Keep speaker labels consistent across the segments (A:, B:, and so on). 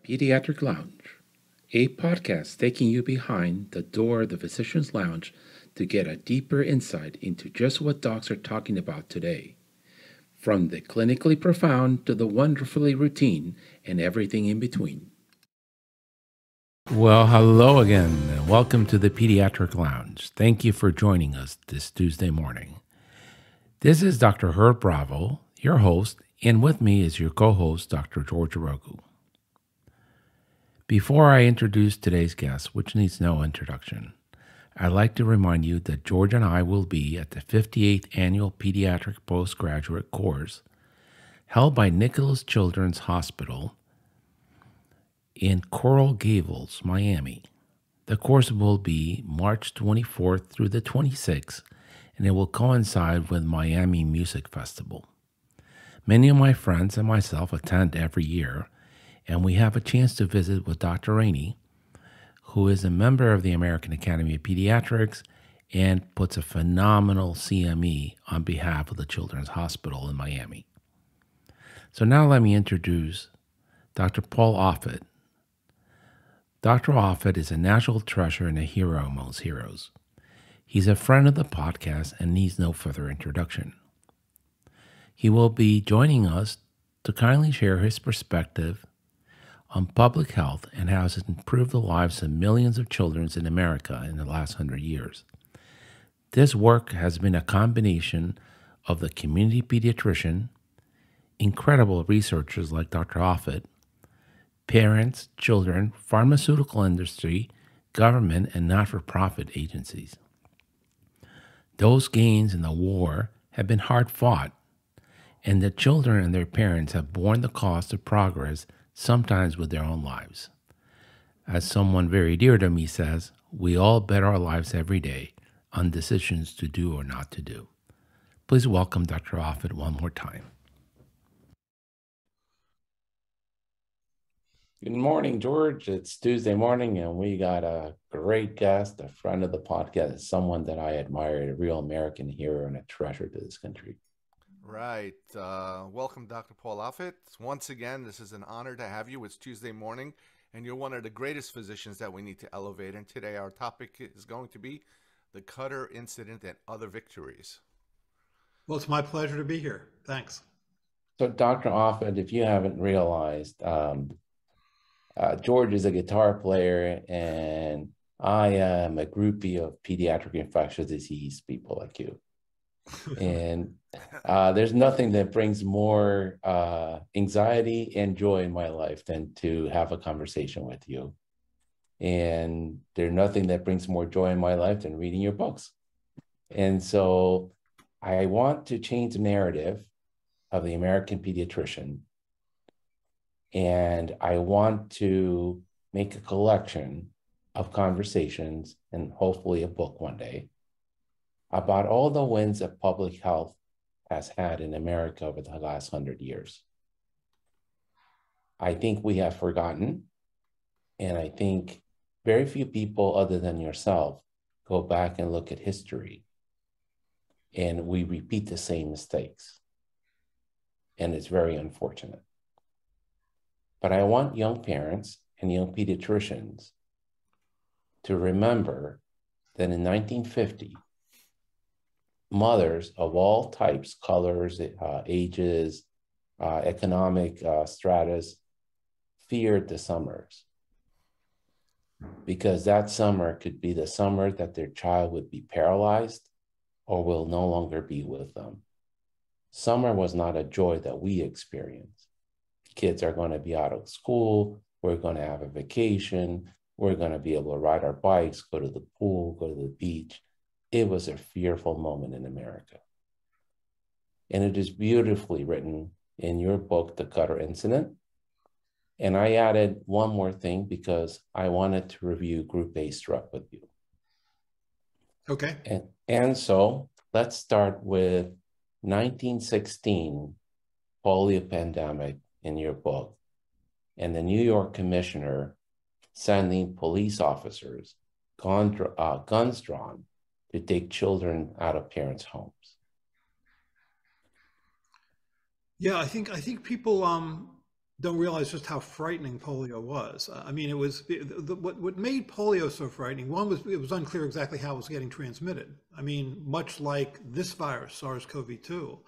A: Pediatric Lounge, a podcast taking you behind the door of the physician's lounge to get a deeper insight into just what docs are talking about today. From the clinically profound to the wonderfully routine and everything in between. Well, hello again, and welcome to the Pediatric Lounge. Thank you for joining us this Tuesday morning. This is Dr. Herb Bravo, your host, and with me is your co-host, Dr. George Arogu. Before I introduce today's guest, which needs no introduction, I'd like to remind you that George and I will be at the 58th Annual Pediatric Postgraduate Course held by Nicholas Children's Hospital in Coral Gables, Miami. The course will be March 24th through the 26th, and it will coincide with Miami Music Festival. Many of my friends and myself attend every year, and we have a chance to visit with Dr. Rainey, who is a member of the American Academy of Pediatrics and puts a phenomenal CME on behalf of the Children's Hospital in Miami. So now let me introduce Dr. Paul Offit. Dr. Offit is a national treasure and a hero amongst heroes. He's a friend of the podcast and needs no further introduction. He will be joining us to kindly share his perspective on public health and how it has improved the lives of millions of children in America in the last 100 years. This work has been a combination of the community pediatrician, incredible researchers like Dr. Offit, parents, children, pharmaceutical industry, government, and not-for-profit agencies. Those gains in the war have been hard fought, and the children and their parents have borne the cost of progress, sometimes with their own lives. As someone very dear to me says, we all bet our lives every day on decisions to do or not to do. Please welcome Dr. Offit one more time. Good morning, George. It's Tuesday morning, and we got a great guest, a friend of the podcast, someone that I admire, a real American hero and a treasure to this country.
B: Right. Welcome, Dr. Paul Offit. Once again, this is an honor to have you. It's Tuesday morning, and you're one of the greatest physicians that we need to elevate. And today our topic is going to be the Cutter incident and other victories.
C: Well, it's my pleasure to be here. Thanks.
A: So, Dr. Offit, if you haven't realized, George is a guitar player, and I am a groupie of pediatric infectious disease people like you. And there's nothing that brings more anxiety and joy in my life than to have a conversation with you. And there's nothing that brings more joy in my life than reading your books. And so I want to change the narrative of the American pediatrician. And I want to make a collection of conversations and hopefully a book one day about all the wins that public health has had in America over the last 100 years. I think we have forgotten, and I think very few people other than yourself go back and look at history, and we repeat the same mistakes, and it's very unfortunate. But I want young parents and young pediatricians to remember that in 1950, mothers of all types, colors, ages, economic stratus, feared the summers, because that summer could be the summer that their child would be paralyzed or will no longer be with them. Summer was not a joy that we experienced. Kids are going to be out of school, we're going to have a vacation, we're going to be able to ride our bikes, go to the pool, go to the beach. It was a fearful moment in America. And it is beautifully written in your book, The Cutter Incident. And I added one more thing because I wanted to review Group A strep with you.
C: Okay.
A: And so let's start with 1916 polio pandemic in your book, and the New York commissioner sending police officers, guns drawn, to take children out of parents' homes.
C: Yeah, I think people don't realize just how frightening polio was. I mean, it was what made polio so frightening. One was it was unclear exactly how it was getting transmitted. I mean, much like this virus, SARS-CoV-2,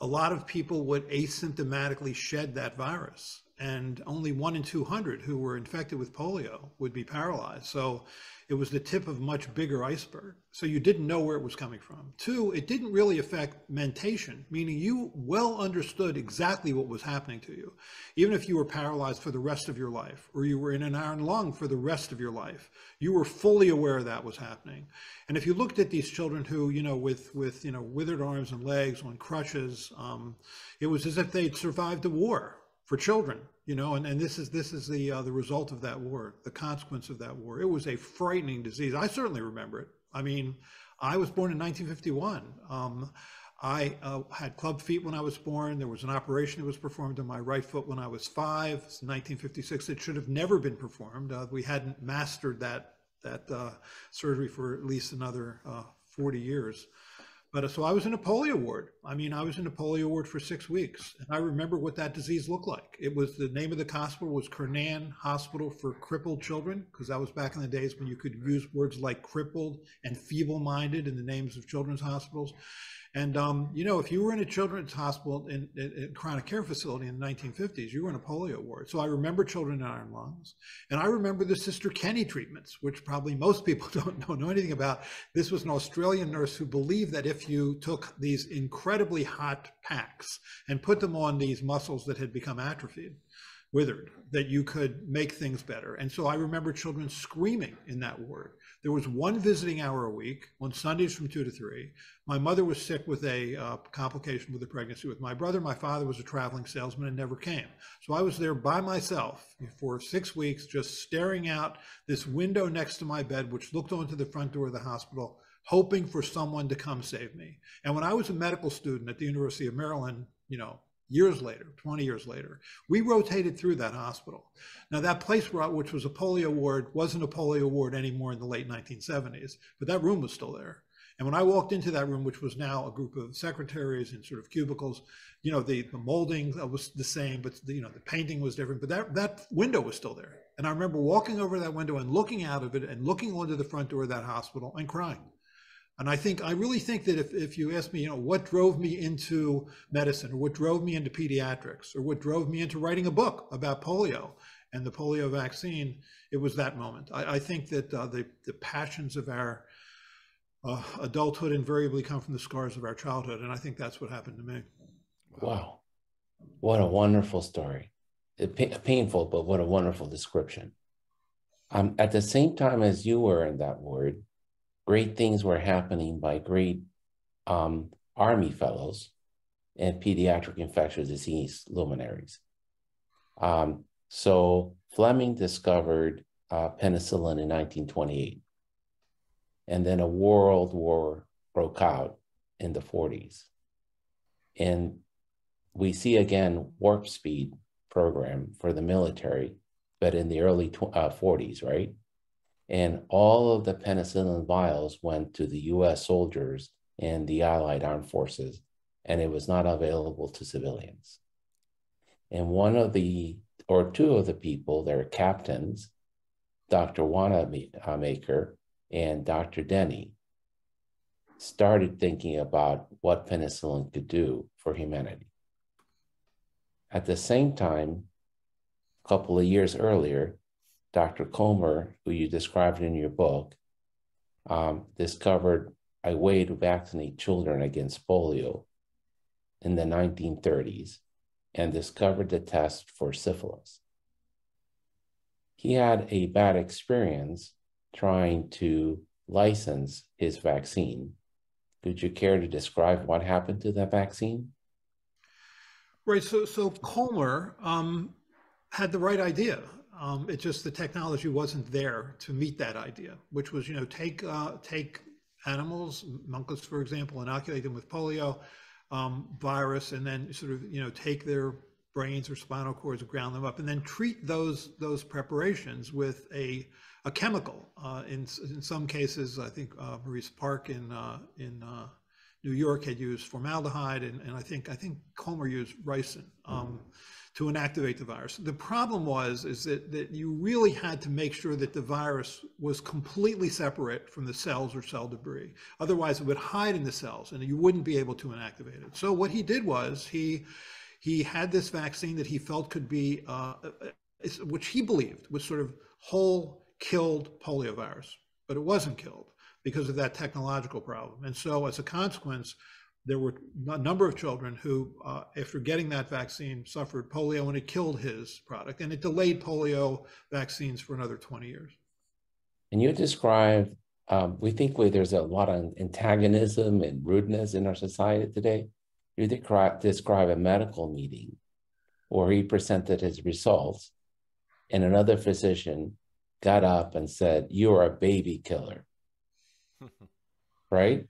C: a lot of people would asymptomatically shed that virus, and only 1 in 200 who were infected with polio would be paralyzed. So it was the tip of a much bigger iceberg. So you didn't know where it was coming from. Two, it didn't really affect mentation, meaning you well understood exactly what was happening to you. Even if you were paralyzed for the rest of your life, or you were in an iron lung for the rest of your life, you were fully aware that was happening. And if you looked at these children who, with withered arms and legs on crutches, it was as if they'd survived a war for children, and this is the result of that war, the consequence of that war. It was a frightening disease. I certainly remember it. I mean, I was born in 1951. I had club feet when I was born. There was an operation that was performed on my right foot when I was 5. It's 1956. It should have never been performed. We hadn't mastered that surgery for at least another 40 years. But so I was in a polio ward. I mean, I was in a polio ward for 6 weeks. And I remember what that disease looked like. It was, the name of the hospital was Kernan Hospital for Crippled Children, because that was back in the days when you could use words like crippled and feeble-minded in the names of children's hospitals. And, if you were in a children's hospital in chronic care facility in the 1950s, you were in a polio ward. So I remember children in iron lungs. And I remember the Sister Kenny treatments, which probably most people don't know anything about. This was an Australian nurse who believed that if you took these incredibly hot packs and put them on these muscles that had become atrophied, withered, that you could make things better. And so I remember children screaming in that ward. There was 1 visiting hour a week on Sundays from 2 to 3. My mother was sick with a complication with a pregnancy with my brother. My father was a traveling salesman and never came. So I was there by myself for 6 weeks, just staring out this window next to my bed, which looked onto the front door of the hospital, hoping for someone to come save me. And when I was a medical student at the University of Maryland, years later, 20 years later, we rotated through that hospital. Now that place, which was a polio ward, wasn't a polio ward anymore in the late 1970s, but that room was still there. And when I walked into that room, which was now a group of secretaries in sort of cubicles, the molding was the same, but the painting was different, but that window was still there. And I remember walking over that window and looking out of it and looking onto the front door of that hospital and crying. And I really think that if you ask me, what drove me into medicine, or what drove me into pediatrics, or what drove me into writing a book about polio and the polio vaccine, it was that moment. I think that the passions of our adulthood invariably come from the scars of our childhood. And I think that's what happened to me.
A: Wow. What a wonderful story. Painful, but what a wonderful description. At the same time as you were in that ward, great things were happening by great Army fellows and pediatric infectious disease luminaries. So Fleming discovered penicillin in 1928, and then a world war broke out in the 40s. And we see again warp speed program for the military, but in the early 40s, right? And all of the penicillin vials went to the US soldiers and the Allied armed forces, and it was not available to civilians. And two of the people, their captains, Dr. Wanamaker and Dr. Denny, started thinking about what penicillin could do for humanity. At the same time, a couple of years earlier, Dr. Comer, who you described in your book, discovered a way to vaccinate children against polio in the 1930s and discovered the test for syphilis. He had a bad experience trying to license his vaccine. Could you care to describe what happened to that vaccine?
C: Right. So Comer had the right idea. It's just the technology wasn't there to meet that idea, which was, take animals, monkeys, for example, inoculate them with polio virus, and then sort of, take their brains or spinal cords, ground them up, and then treat those preparations with a chemical. In some cases, I think Maurice Park in New York had used formaldehyde, and I think Comer used ricin to inactivate the virus. The problem is that you really had to make sure that the virus was completely separate from the cells or cell debris. Otherwise, it would hide in the cells and you wouldn't be able to inactivate it. So what he did was he had this vaccine that he felt could be, which he believed was sort of whole killed poliovirus, but it wasn't killed because of that technological problem. And so as a consequence, there were a number of children who, after getting that vaccine, suffered polio, and it killed his product. And it delayed polio vaccines for another 20 years.
A: And you described, we think there's a lot of antagonism and rudeness in our society today. You describe a medical meeting where he presented his results, and another physician got up and said, "You're a baby killer." Right?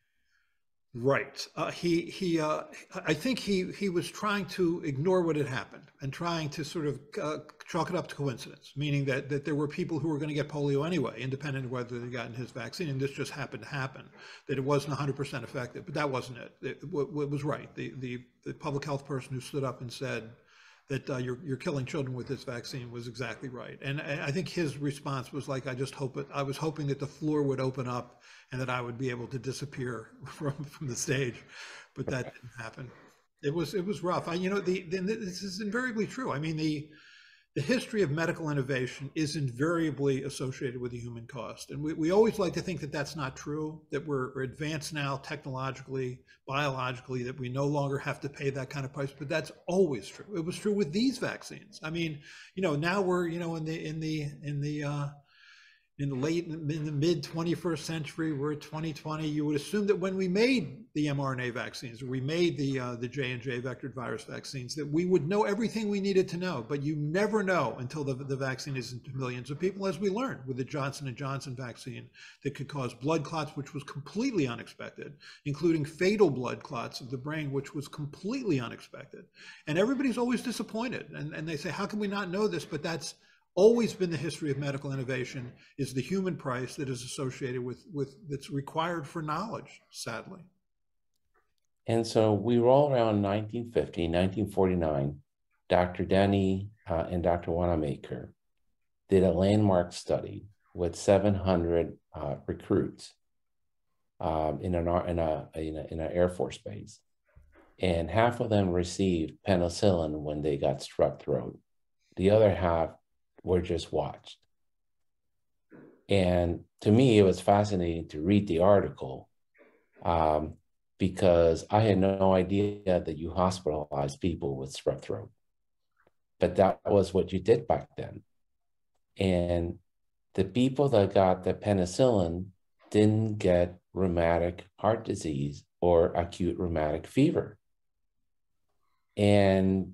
C: Right. I think he was trying to ignore what had happened and trying to sort of chalk it up to coincidence, meaning that there were people who were going to get polio anyway, independent of whether they gotten his vaccine, and this just happened to happen, that it wasn't 100% effective, but that wasn't it. It was right. The public health person who stood up and said that you're killing children with this vaccine was exactly right. And I think his response was like, I was hoping that the floor would open up and that I would be able to disappear from the stage, but that didn't happen. It was rough. This is invariably true. I mean, the history of medical innovation is invariably associated with the human cost. And we always like to think that that's not true, that we're advanced now technologically, biologically, that we no longer have to pay that kind of price, but that's always true. It was true with these vaccines. I mean, now we're, in the mid 21st century, we're at 2020. You would assume that when we made the mRNA vaccines, or we made the J&J vectored virus vaccines, that we would know everything we needed to know. But you never know until the vaccine is into millions of people, as we learned with the Johnson & Johnson vaccine that could cause blood clots, which was completely unexpected, including fatal blood clots of the brain, which was completely unexpected. And everybody's always disappointed. And they say, how can we not know this? But that's always been the history of medical innovation, is the human price that is associated with that's required for knowledge, sadly.
A: And so we roll around 1950, 1949, Dr. Denny and Dr. Wanamaker did a landmark study with 700 recruits in an Air Force base. And half of them received penicillin when they got strep throat. The other half were just watched. And to me, it was fascinating to read the article because I had no idea that you hospitalized people with strep throat. But that was what you did back then. And the people that got the penicillin didn't get rheumatic heart disease or acute rheumatic fever. And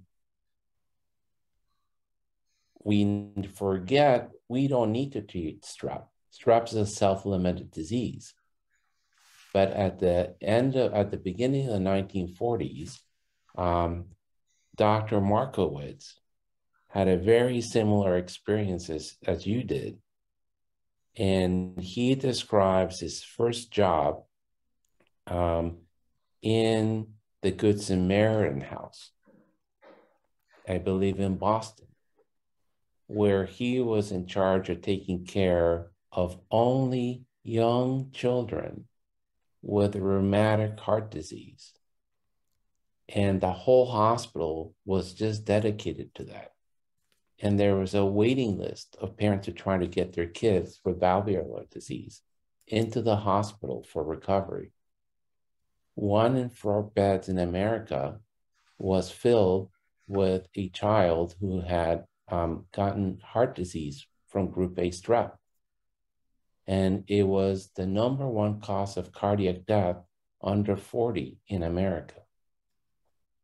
A: we forget we don't need to treat strep. Strep is a self-limited disease. But at the beginning of the 1940s, Dr. Markowitz had a very similar experiences as you did. And he describes his first job in the Good Samaritan House, I believe in Boston, where he was in charge of taking care of only young children with rheumatic heart disease. And the whole hospital was just dedicated to that. And there was a waiting list of parents who were trying to get their kids with valvular disease into the hospital for recovery. 1 in 4 beds in America was filled with a child who had gotten heart disease from group A strep. And it was the #1 cause of cardiac death under 40 in America.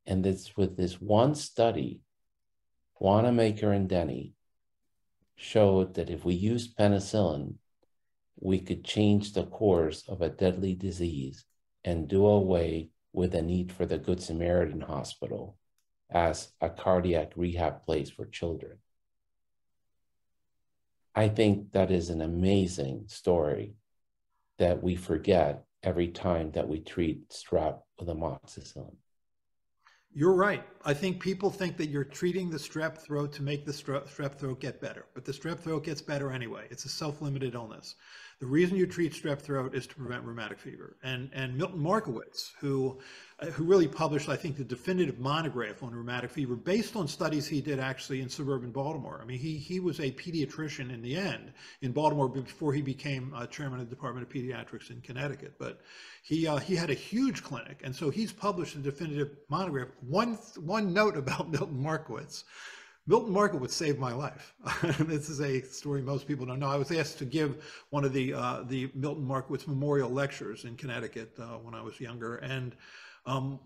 A: And this, with this one study, Wanamaker and Denny showed that if we used penicillin, we could change the course of a deadly disease and do away with the need for the Good Samaritan Hospital as a cardiac rehab place for children. I think that is an amazing story that we forget every time that we treat strep with amoxicillin.
C: You're right. I think people think that you're treating the strep throat to make the strep throat get better, but the strep throat gets better anyway. It's a self-limited illness. The reason you treat strep throat is to prevent rheumatic fever. And Milton Markowitz, who really published, I think, the definitive monograph on rheumatic fever based on studies he did actually in suburban Baltimore. I mean, he was a pediatrician in the end in Baltimore before he became chairman of the Department of Pediatrics in Connecticut. But he had a huge clinic, and so he's published a definitive monograph. One note about Milton Markowitz. Milton Markowitz saved my life. This is a story most people don't know. I was asked to give one of the Milton Markowitz Memorial Lectures in Connecticut when I was younger, and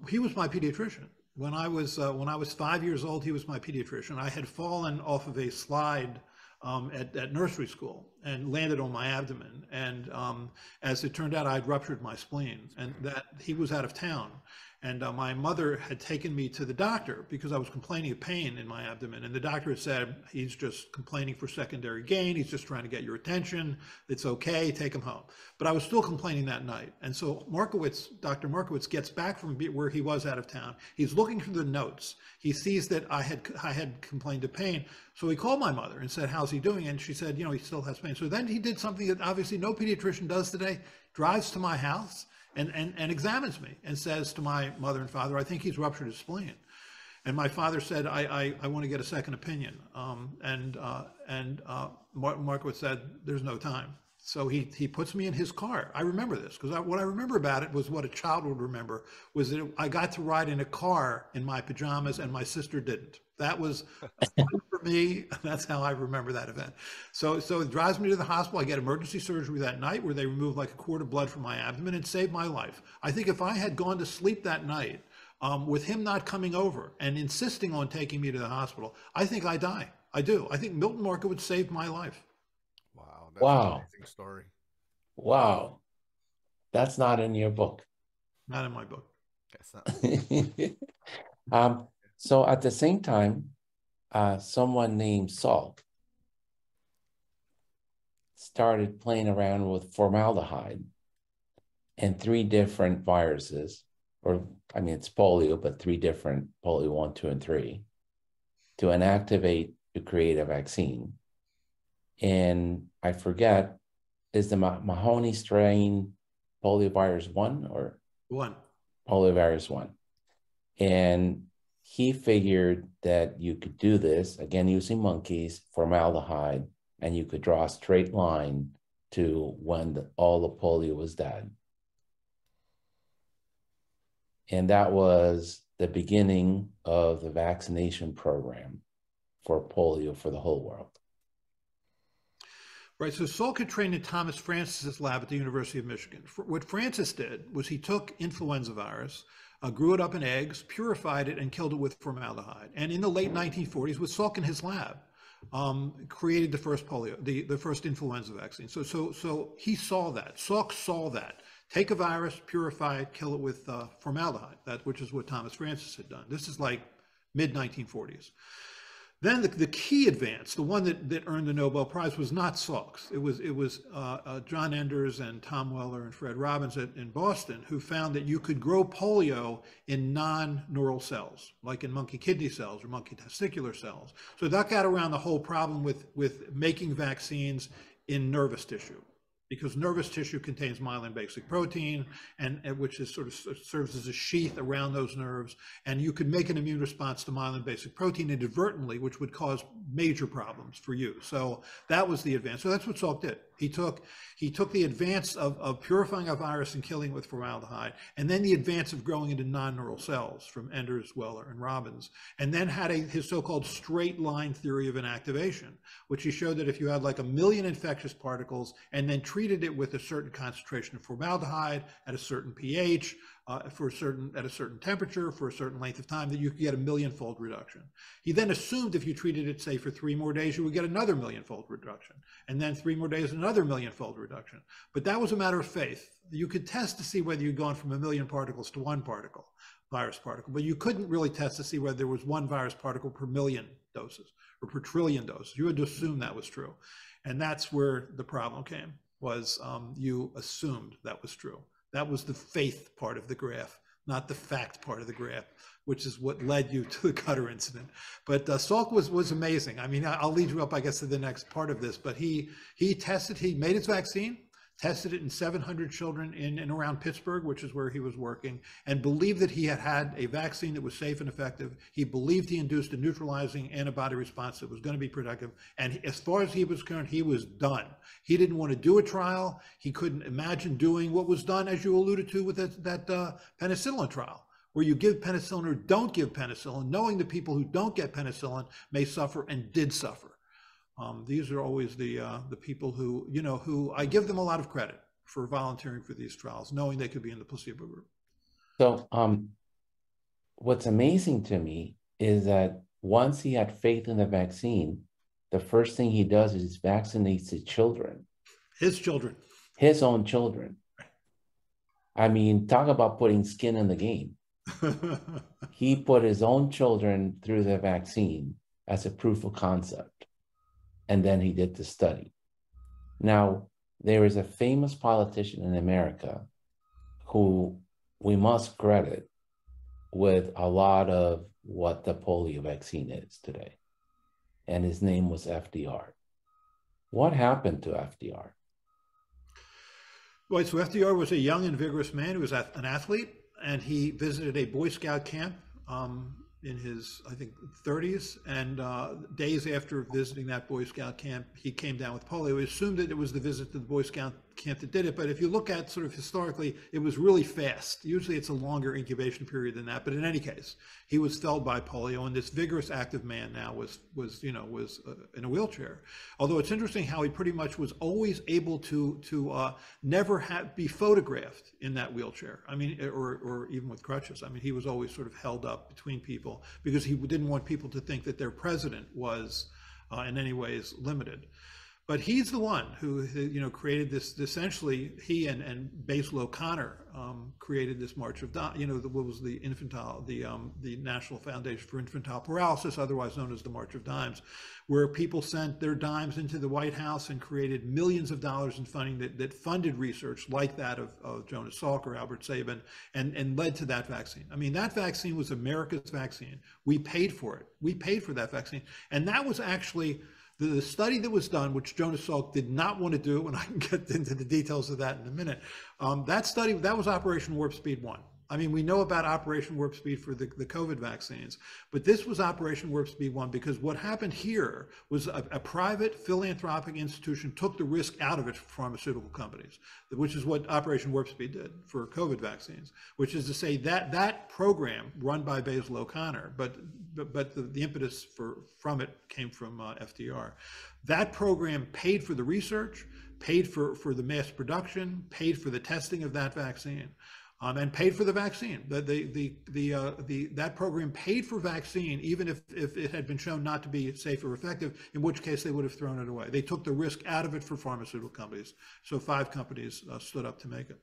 C: he was my pediatrician. When I was 5 years old, he was my pediatrician. I had fallen off of a slide at nursery school and landed on my abdomen. And as it turned out, I had ruptured my spleen, and that he was out of town. And my mother had taken me to the doctor because I was complaining of pain in my abdomen. And the doctor had said, he's just complaining for secondary gain. He's just trying to get your attention. It's okay, take him home. But I was still complaining that night. And so Dr. Markowitz gets back from where he was out of town. He's looking through the notes. He sees that I had complained of pain. So he called my mother and said, how's he doing? And she said, he still has pain. So then he did something that obviously no pediatrician does today, drives to my house and examines me and says to my mother and father, I think he's ruptured his spleen. And my father said, I want to get a second opinion. Markowitz said, there's no time. So he puts me in his car. I remember this because what I remember about it was what a child would remember, was that I got to ride in a car in my pajamas and my sister didn't. That was fun for me. That's how I remember that event. So it drives me to the hospital. I get emergency surgery that night where they removed like a quart of blood from my abdomen and saved my life. I think if I had gone to sleep that night with him not coming over and insisting on taking me to the hospital, I think I die. I do. I think Milton Markowitz saved my life.
B: Wow, that's an amazing story.
A: Wow. That's not in your book.
C: Not in my book.
B: Yes, not.
A: So at the same time, someone named Salk started playing around with formaldehyde and 3 different viruses, it's polio, but 3 different polio 1, 2, and 3, to inactivate to create a vaccine. And I forget, is the Mahoney strain poliovirus 1 or?
C: 1.
A: Poliovirus 1. And he figured that you could do this, again, using monkeys, formaldehyde, and you could draw a straight line to when all the polio was dead. And that was the beginning of the vaccination program for polio for the whole world.
C: Right, so Salk had trained in Thomas Francis's lab at the University of Michigan. What Francis did was he took influenza virus, grew it up in eggs, purified it, and killed it with formaldehyde. And in the late 1940s, with Salk in his lab, created the first polio, the first influenza vaccine. So he saw that. Salk saw that. Take a virus, purify it, kill it with formaldehyde, which is what Thomas Francis had done. This is like mid-1940s. Then the key advance, the one that earned the Nobel Prize, was not Salk's. It was John Enders and Tom Weller and Fred Robbins in Boston, who found that you could grow polio in non-neural cells, like in monkey kidney cells or monkey testicular cells. So that got around the whole problem with making vaccines in nervous tissue, because nervous tissue contains myelin basic protein, and which is sort of serves as a sheath around those nerves, and you could make an immune response to myelin basic protein inadvertently, which would cause major problems for you. So that was the advance. So that's what Salk did. He took the advance of purifying a virus and killing it with formaldehyde, and then the advance of growing into non-neural cells from Enders, Weller, and Robbins, and then had his so-called straight line theory of inactivation, which he showed that if you had like 1 million infectious particles and then treated it with a certain concentration of formaldehyde at a certain pH, at a certain temperature for a certain length of time, that you could get a 1,000,000-fold reduction. He then assumed if you treated it, say, for 3 more days, you would get another 1,000,000-fold reduction, and then 3 more days, another 1,000,000-fold reduction. But that was a matter of faith. You could test to see whether you'd gone from 1,000,000 particles to 1 particle, virus particle, but you couldn't really test to see whether there was 1 virus particle per 1,000,000 doses or per trillion doses. You had to assume that was true. And that's where the problem came, was you assumed that was true. That was the faith part of the graph. not the fact part of the graph, which is what led you to the Cutter incident. But Salk was amazing. I mean, I'll lead you up, I guess, to the next part of this. But he made his vaccine, tested it in 700 children in and around Pittsburgh, which is where he was working, and believed that he had had a vaccine that was safe and effective. He believed he induced a neutralizing antibody response that was going to be productive. And as far as he was concerned, he was done. He didn't want to do a trial. He couldn't imagine doing what was done, as you alluded to, with that penicillin trial, where you give penicillin or don't give penicillin, knowing the people who don't get penicillin may suffer and did suffer. These are always the people who, who I give them a lot of credit for volunteering for these trials, knowing they could be in the placebo group.
A: So what's amazing to me is that once he had faith in the vaccine, the first thing he does is vaccinates his children.
C: His children.
A: His own children. I mean, talk about putting skin in the game. He put his own children through the vaccine as a proof of concept. And then he did the study. Now, there is a famous politician in America who we must credit with a lot of what the polio vaccine is today. And his name was FDR. What happened to FDR?
C: Right, so FDR was a young and vigorous man who was an athlete, and he visited a Boy Scout camp in his, I think, 30s, and days after visiting that Boy Scout camp, he came down with polio. We assumed that it was the visit to the Boy Scout camp that did it, but if you look at sort of historically, it was really fast. Usually it's a longer incubation period than that, but in any case, he was felled by polio, and this vigorous, active man now was in a wheelchair. Although it's interesting how he pretty much was always able to never be photographed in that wheelchair. I mean, or even with crutches. I mean, he was always sort of held up between people because he didn't want people to think that their president was in any ways limited. But he's the one who, created this. Essentially, he and Basil O'Connor created this March of Dimes. What was the infantile, the National Foundation for Infantile Paralysis, otherwise known as the March of Dimes, where people sent their dimes into the White House and created millions of dollars in funding that funded research like that of Jonas Salk or Albert Sabin, and led to that vaccine. I mean, that vaccine was America's vaccine. We paid for it. We paid for that vaccine, and that was actually the study that was done, which Jonas Salk did not want to do, and I can get into the details of that in a minute. That study, that was Operation Warp Speed 1. I mean, we know about Operation Warp Speed for the COVID vaccines, but this was Operation Warp Speed 1 because what happened here was a private philanthropic institution took the risk out of it for pharmaceutical companies, which is what Operation Warp Speed did for COVID vaccines, which is to say that that program run by Basil O'Connor, but the impetus from it came from FDR. That program paid for the research, paid for the mass production, paid for the testing of that vaccine. And paid for the vaccine. That program paid for vaccine, even if it had been shown not to be safe or effective, in which case they would have thrown it away. They took the risk out of it for pharmaceutical companies. So 5 companies stood up to make it.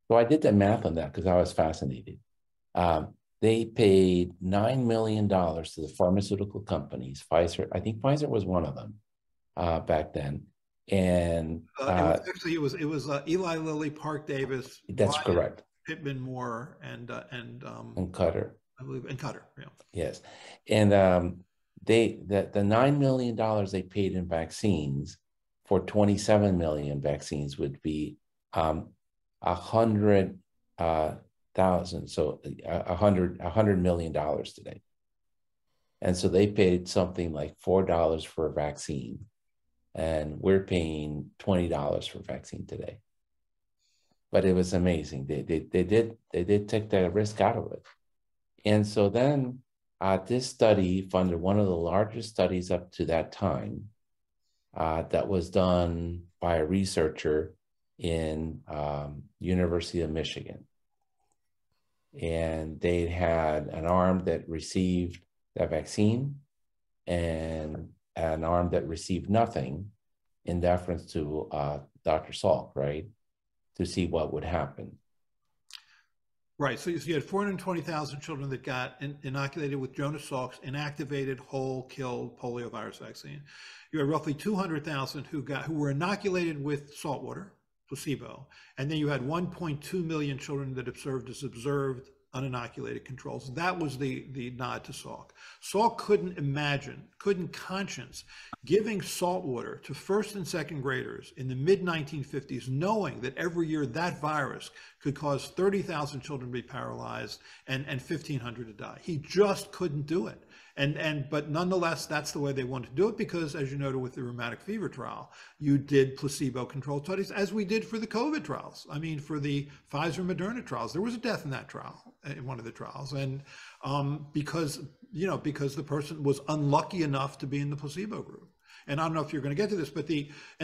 A: So I did the math on that because I was fascinated. They paid $9 million to the pharmaceutical companies. Pfizer, I think Pfizer was one of them back then. And
C: it was Eli Lilly, Park Davis.
A: That's
C: Ryan,
A: correct.
C: Pittman Moore and
A: Cutter.
C: I believe, and Cutter. Yeah.
A: Yes, and the $9 million they paid in vaccines for 27 million vaccines would be 100,000. So $100 million today, and so they paid something like $4 for a vaccine. And we're paying $20 for vaccine today. But it was amazing. They did take the risk out of it. And so then this study funded one of the largest studies up to that time that was done by a researcher in University of Michigan. And they had an arm that received that vaccine and an arm that received nothing, in deference to Dr. Salk, right, to see what would happen.
C: Right. So you had 420,000 children that got inoculated with Jonas Salk's inactivated, whole, killed poliovirus vaccine. You had roughly 200,000 who were inoculated with saltwater, placebo. And then you had 1.2 million children that observed uninoculated controls. That was the nod to Salk. Salk couldn't conscience giving salt water to first and second graders in the mid 1950s, knowing that every year that virus could cause 30,000 children to be paralyzed and 1,500 to die. He just couldn't do it. But nonetheless, that's the way they wanted to do it because, as you noted with the rheumatic fever trial, you did placebo-controlled studies, as we did for the COVID trials. I mean, for the Pfizer-Moderna trials, there was a death in that trial, in one of the trials, and because the person was unlucky enough to be in the placebo group. And I don't know if you're going to get to this, but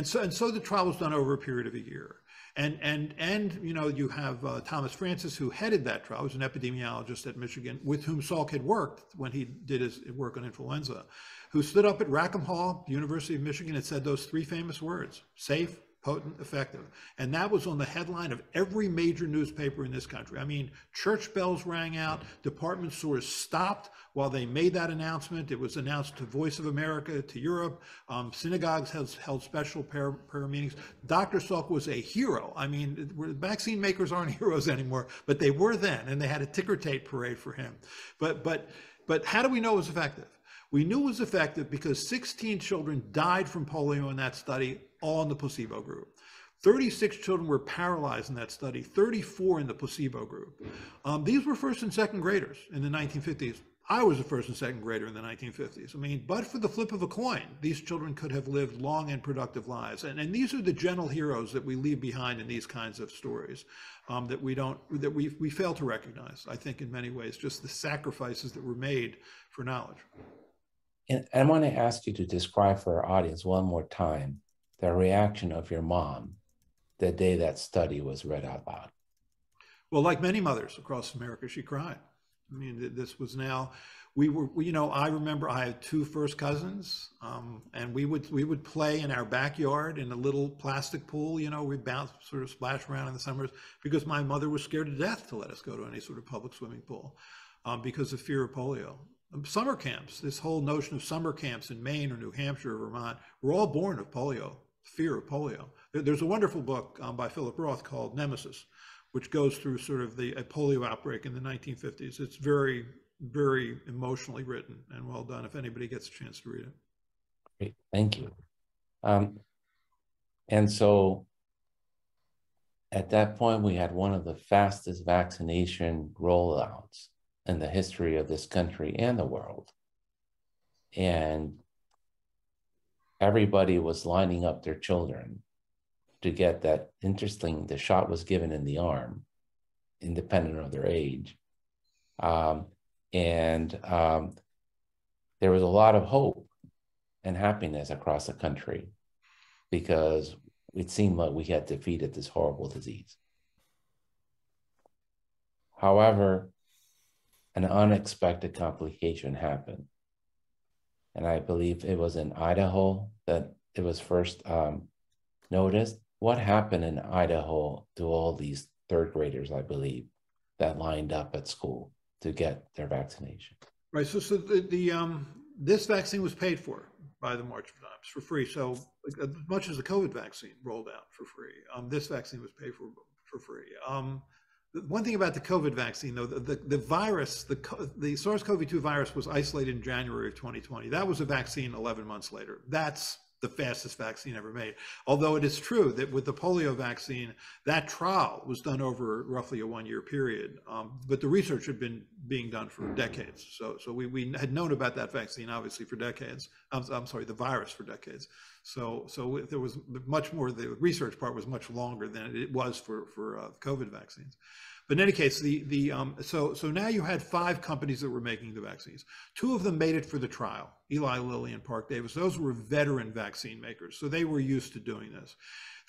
C: so the trial was done over a period of a year. And you have Thomas Francis, who headed that trial, was an epidemiologist at Michigan, with whom Salk had worked when he did his work on influenza, who stood up at Rackham Hall, University of Michigan, and said those three famous words: safe, potent, effective. And that was on the headline of every major newspaper in this country. I mean, church bells rang out, department stores stopped while they made that announcement. It was announced to Voice of America, to Europe. Synagogues held special prayer meetings. Dr. Salk was a hero. I mean, vaccine makers aren't heroes anymore, but they were then, and they had a ticker tape parade for him. But how do we know it was effective? We knew it was effective because 16 children died from polio in that study, all in the placebo group. 36 children were paralyzed in that study, 34 in the placebo group. These were first and second graders in the 1950s. I was a first and second grader in the 1950s. I mean, but for the flip of a coin, these children could have lived long and productive lives. And these are the gentle heroes that we leave behind in these kinds of stories that we fail to recognize, I think, in many ways, just the sacrifices that were made for knowledge.
A: And I want to ask you to describe for our audience one more time the reaction of your mom the day that study was read out loud.
C: Well, like many mothers across America, she cried. I mean, this was now, I remember I had two first cousins, and we would play in our backyard in a little plastic pool. We'd bounce, sort of splash around in the summers because my mother was scared to death to let us go to any sort of public swimming pool because of fear of polio. Summer camps, this whole notion of summer camps in Maine or New Hampshire or Vermont, were all born of polio, fear of polio. There's a wonderful book by Philip Roth called Nemesis, which goes through sort of a polio outbreak in the 1950s. It's very, very emotionally written and well done, if anybody gets a chance to read it.
A: Great, thank you. And so at that point, we had one of the fastest vaccination rollouts in the history of this country and the world. And everybody was lining up their children to get that. Interesting, the shot was given in the arm, independent of their age. There was a lot of hope and happiness across the country because it seemed like we had defeated this horrible disease. However, an unexpected complication happened. And I believe it was in Idaho that it was first noticed. What happened in Idaho to all these third graders, I believe, that lined up at school to get their vaccination?
C: Right, so this vaccine was paid for by the March of Dimes for free. So as much as the COVID vaccine rolled out for free, this vaccine was paid for free. One thing about the COVID vaccine, though, the virus, the SARS-CoV-2 virus was isolated in January of 2020. That was a vaccine 11 months later. That's the fastest vaccine ever made. Although it is true that with the polio vaccine, that trial was done over roughly a 1-year period. But the research had been being done for decades. So we had known about that vaccine, obviously, for decades. I'm sorry, the virus for decades. So there was much more, the research part was much longer than it was for COVID vaccines. But in any case, so now you had 5 companies that were making the vaccines. 2 of them made it for the trial, Eli Lilly and Park Davis. Those were veteran vaccine makers, so they were used to doing this.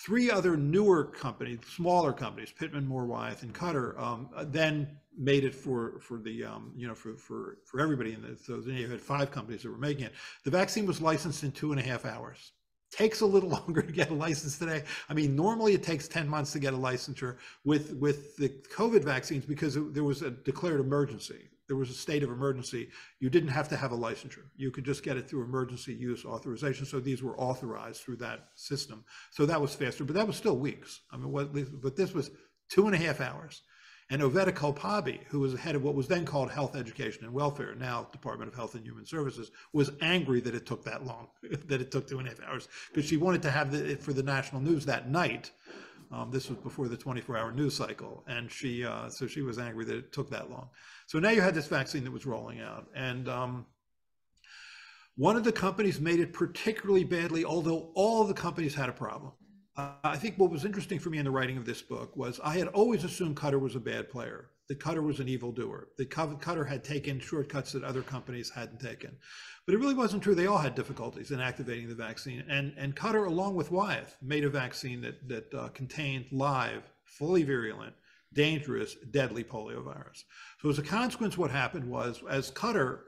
C: 3 other newer companies, smaller companies, Pittman, Moore, Wyeth, and Cutter, then made it for everybody. So then you had 5 companies that were making it. The vaccine was licensed in 2.5 hours. Takes a little longer to get a license today. I mean, normally it takes 10 months to get a licensure with the COVID vaccines because there was a declared emergency. there was a state of emergency, you didn't have to have a licensure. You could just get it through emergency use authorization. So these were authorized through that system. So that was faster, but that was still weeks. I mean, but this was 2.5 hours. And Oveta Kolpabi, who was the head of what was then called Health, Education, and Welfare, now Department of Health and Human Services, was angry that it took that long, that it took 2.5 hours, because she wanted to have it for the national news that night. This was before the 24-hour news cycle, and so she was angry that it took that long. So now you had this vaccine that was rolling out, and one of the companies made it particularly badly, although all the companies had a problem. I think what was interesting for me in the writing of this book was I had always assumed Qatar was a bad player, that Qatar was an evildoer, that Qatar had taken shortcuts that other companies hadn't taken. But it really wasn't true. They all had difficulties in activating the vaccine. And Qatar, along with Wyeth, made a vaccine that contained live, fully virulent, dangerous, deadly polio virus. So as a consequence, what happened was, as Qatar,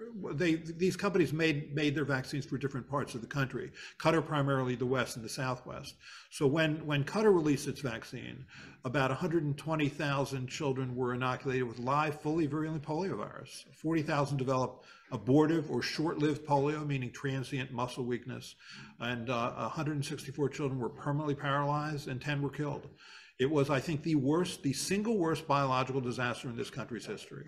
C: these companies made their vaccines for different parts of the country. Qatar primarily the West and the Southwest. So when Qatar released its vaccine, about 120,000 children were inoculated with live, fully virulent polio virus. 40,000 developed abortive or short-lived polio, meaning transient muscle weakness, and 164 children were permanently paralyzed, and 10 were killed. It was, I think, the single worst biological disaster in this country's history.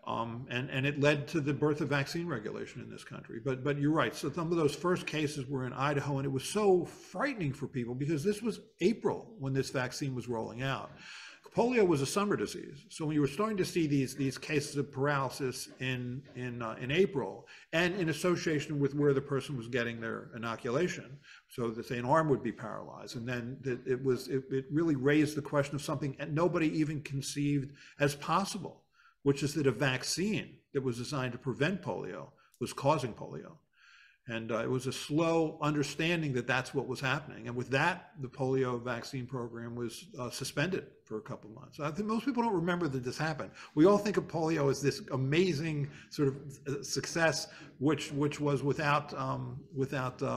C: And it led to the birth of vaccine regulation in this country. But you're right, so some of those first cases were in Idaho, and it was so frightening for people because this was April when this vaccine was rolling out. Polio was a summer disease. So when you were starting to see these cases of paralysis in April, and in association with where the person was getting their inoculation, so that say an arm would be paralyzed, and then it really raised the question of something nobody even conceived as possible, which is that a vaccine that was designed to prevent polio was causing polio. And it was a slow understanding that that's what was happening. And with that, the polio vaccine program was suspended for a couple of months. I think most people don't remember that this happened. We all think of polio as this amazing sort of success, which was without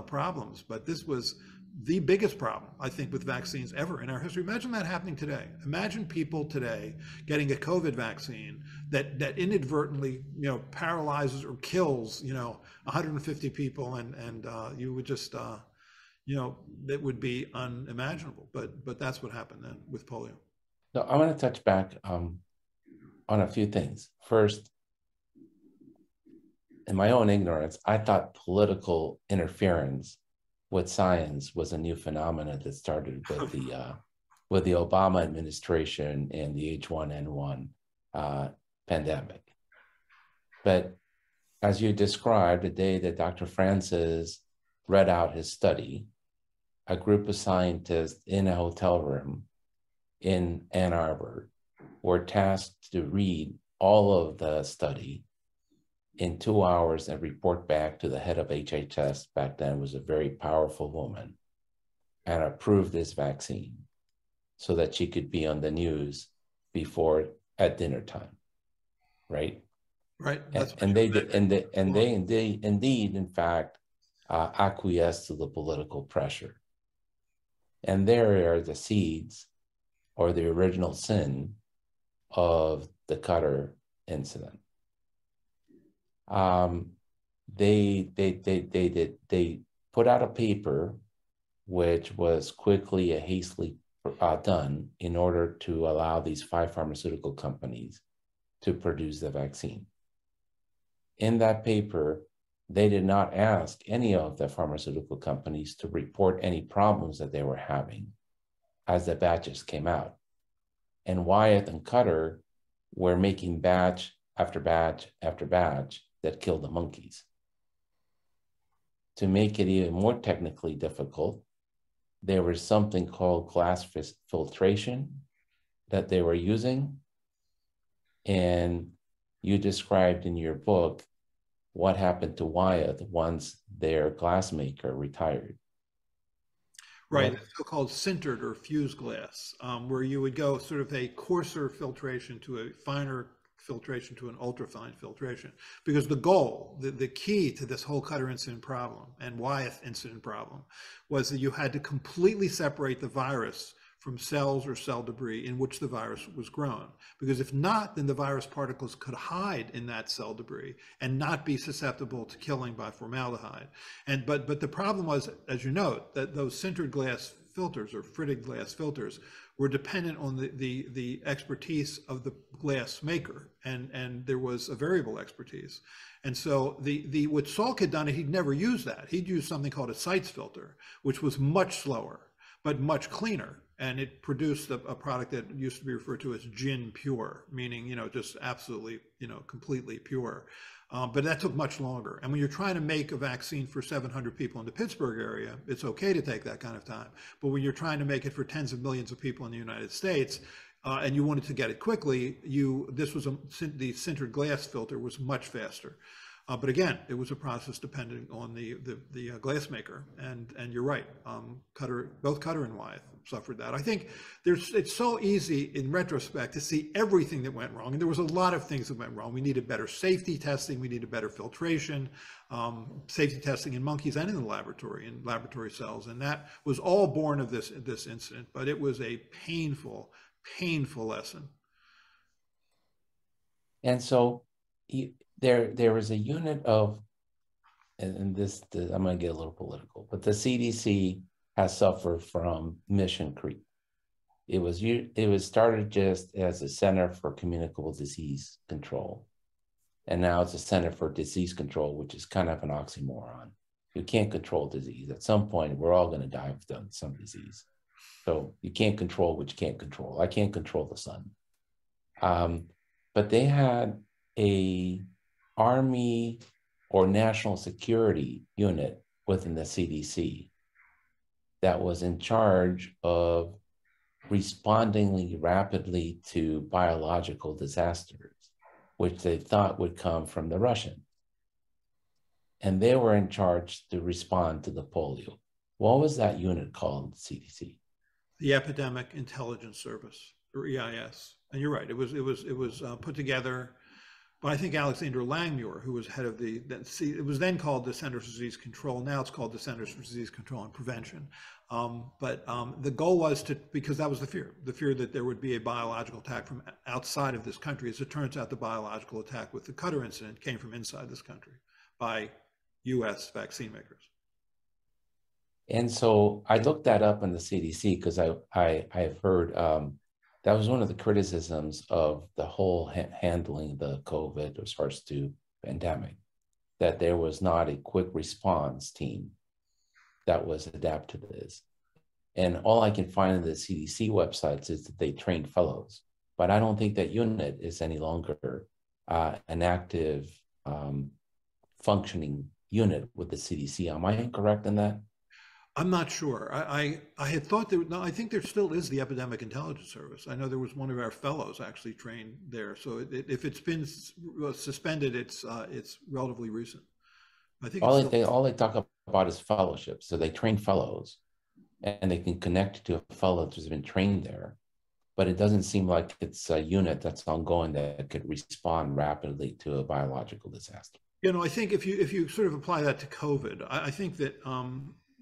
C: problems. But this was the biggest problem, I think, with vaccines ever in our history. Imagine that happening today. Imagine people today getting a COVID vaccine that inadvertently, paralyzes or kills, 150 people, and you would just, that would be unimaginable. But that's what happened then with polio.
A: So I want to touch back on a few things. First, in my own ignorance, I thought political interference with science was a new phenomenon that started with the Obama administration and the H1N1 pandemic. But as you described, the day that Dr. Francis read out his study, a group of scientists in a hotel room in Ann Arbor were tasked to read all of the study in 2 hours and report back to the head of HHS, back then was a very powerful woman, and approve this vaccine so that she could be on the news at dinner time, right?
C: Right.
A: And they indeed, in fact, acquiesced to the political pressure. And there are the seeds or the original sin of the Qatar incident. They put out a paper which was quickly and hastily done in order to allow these 5 pharmaceutical companies to produce the vaccine. In that paper, they did not ask any of the pharmaceutical companies to report any problems that they were having as the batches came out. And Wyeth and Qatar were making batch after batch after batch that killed the monkeys. To make it even more technically difficult, there was something called glass filtration that they were using. And you described in your book what happened to Wyeth once their glass maker retired.
C: Right, so-called sintered or fused glass, where you would go sort of a coarser filtration to a finer filtration to an ultrafine filtration. Because the goal, the key to this whole Qatar incident problem and Wyeth incident problem was that you had to completely separate the virus from cells or cell debris in which the virus was grown. Because if not, then the virus particles could hide in that cell debris and not be susceptible to killing by formaldehyde. But the problem was, as you note, that those sintered glass filters or fritted glass filters were dependent on the expertise of the glass maker, and there was a variable expertise. And so what Salk had done, he'd never used that. He'd used something called a Seitz filter, which was much slower, but much cleaner. And it produced a product that used to be referred to as gin pure, meaning, just absolutely, completely pure. But that took much longer. And when you're trying to make a vaccine for 700 people in the Pittsburgh area, it's okay to take that kind of time. But when you're trying to make it for tens of millions of people in the United States, and you wanted to get it quickly, the sintered glass filter was much faster. But again, it was a process dependent on the glass maker, and you're right. Both Cutter and Wyeth suffered that. I think it's so easy in retrospect to see everything that went wrong, and there was a lot of things that went wrong. We needed better safety testing, we needed better filtration, safety testing in monkeys and in the laboratory, in laboratory cells, and that was all born of this incident. But it was a painful lesson.
A: And so there was a unit of, and I'm going to get a little political, but the CDC has suffered from mission creep. It was started just as a Center for Communicable Disease Control, and now it's a Center for Disease Control, which is kind of an oxymoron. You can't control disease. At some point, we're all going to die of some disease. So you can't control what you can't control. I can't control the sun. But they had a Army or national security unit within the CDC that was in charge of responding rapidly to biological disasters, which they thought would come from the Russians. And they were in charge to respond to the polio. What was that unit called, CDC?
C: The Epidemic Intelligence Service, or EIS. And you're right, it was put together by, I think, Alexander Langmuir, who was head of it was then called the Centers for Disease Control. Now it's called the Centers for Disease Control and Prevention. But the goal was because that was the fear that there would be a biological attack from outside of this country. As it turns out, the biological attack with the Cutter incident came from inside this country by US vaccine makers.
A: And so I looked that up in the CDC because I've heard that was one of the criticisms of the whole handling the COVID or SARS-2 pandemic, that there was not a quick response team that was adapted to this. And all I can find in the CDC websites is that they trained fellows, but I don't think that unit is any longer an active functioning unit with the CDC. Am I incorrect in that?
C: I'm not sure. I had thought I think there still is the Epidemic Intelligence Service. I know there was one of our fellows actually trained there. So if it's been suspended, it's relatively recent. I think
A: all they talk about is fellowship. So they train fellows, and they can connect to a fellow who's been trained there. But it doesn't seem like it's a unit that's ongoing that could respond rapidly to a biological disaster.
C: I think if you sort of apply that to COVID, I think that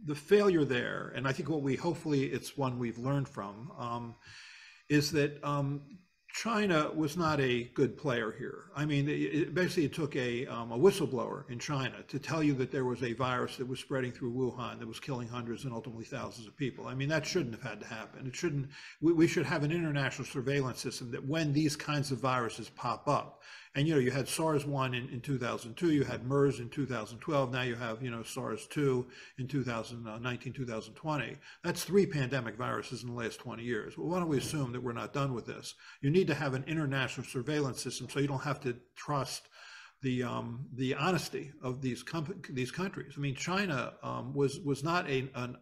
C: the failure there, and I think hopefully it's one we've learned from, is that China was not a good player here. I mean, it took a whistleblower in China to tell you that there was a virus that was spreading through Wuhan that was killing hundreds and ultimately thousands of people. I mean, that shouldn't have had to happen. It shouldn't. We should have an international surveillance system that when these kinds of viruses pop up, and you had SARS-1 in 2002, you had MERS in 2012, now you have SARS-2 in 2019, 2020. That's 3 pandemic viruses in the last 20 years. Well, why don't we assume that we're not done with this? You need to have an international surveillance system so you don't have to trust the honesty of these countries. I mean, China was not an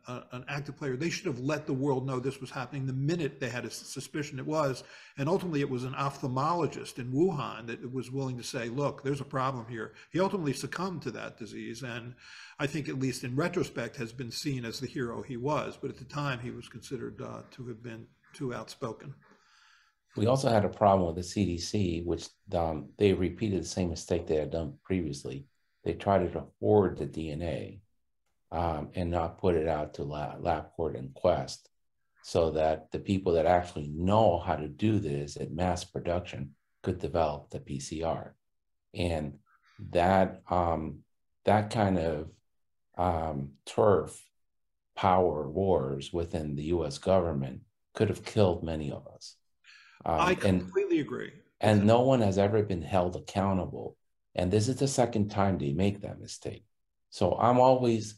C: active player. They should have let the world know this was happening the minute they had a suspicion it was. And ultimately, it was an ophthalmologist in Wuhan that was willing to say, look, there's a problem here. He ultimately succumbed to that disease. And I think, at least in retrospect, has been seen as the hero he was. But at the time, he was considered to have been too outspoken.
A: We also had a problem with the CDC, which they repeated the same mistake they had done previously. They tried to hoard the DNA and not put it out to LabCorp and Quest. so that the people that actually know how to do this at mass production could develop the PCR. And that that kind of turf power wars within the U.S. government could have killed many of us.
C: I completely agree.
A: And no one has ever been held accountable. And this is the second time they make that mistake. So I'm always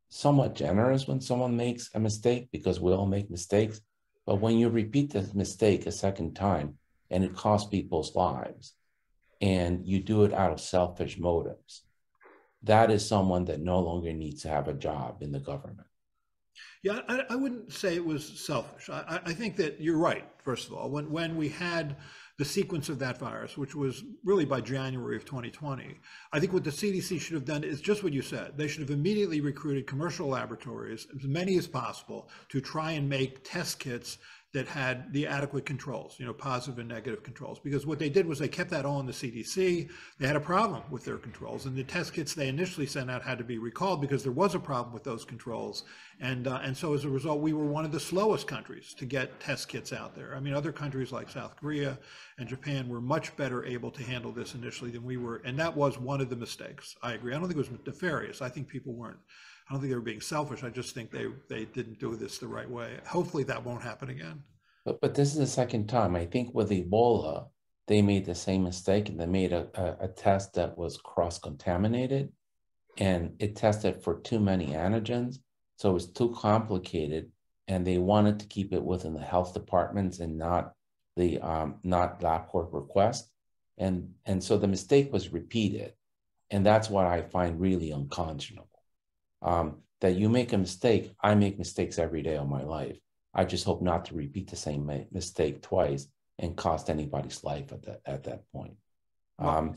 A: somewhat generous when someone makes a mistake, because we all make mistakes. But when you repeat the mistake a second time and it costs people's lives, and you do it out of selfish motives, that is someone that no longer needs to have a job in the government.
C: Yeah, I wouldn't say it was selfish. I think that you're right, first of all. When we had the sequence of that virus, which was really by January of 2020, I think what the CDC should have done is just what you said. They should have immediately recruited commercial laboratories, as many as possible, to try and make test kits that had the adequate controls, positive and negative controls. Because what they did was they kept that all in the CDC. They had a problem with their controls, and the test kits they initially sent out had to be recalled because there was a problem with those controls. And so as a result, we were one of the slowest countries to get test kits out there. I mean, other countries like South Korea and Japan were much better able to handle this initially than we were. And that was one of the mistakes. I agree. I don't think it was nefarious. I think people weren't. I don't think they were being selfish. I just think they didn't do this the right way. Hopefully that won't happen again.
A: But this is the second time. I think with Ebola, they made the same mistake, and they made a test that was cross-contaminated, and it tested for too many antigens. So it was too complicated, and they wanted to keep it within the health departments and not the not LabCorp request. And so the mistake was repeated. And that's what I find really unconscionable. That you make a mistake. I make mistakes every day of my life. I just hope not to repeat the same mistake twice and cost anybody's life at that point.
C: I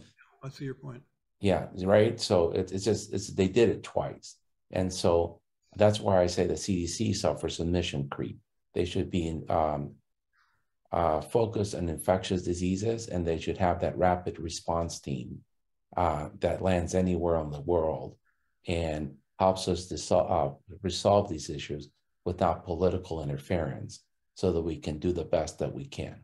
C: see your point.
A: Yeah, right. So it's they did it twice. And so that's why I say the CDC suffers a mission creep. They should be focused on infectious diseases, and they should have that rapid response team that lands anywhere in the world and helps us to resolve these issues without political interference, so that we can do the best that we can.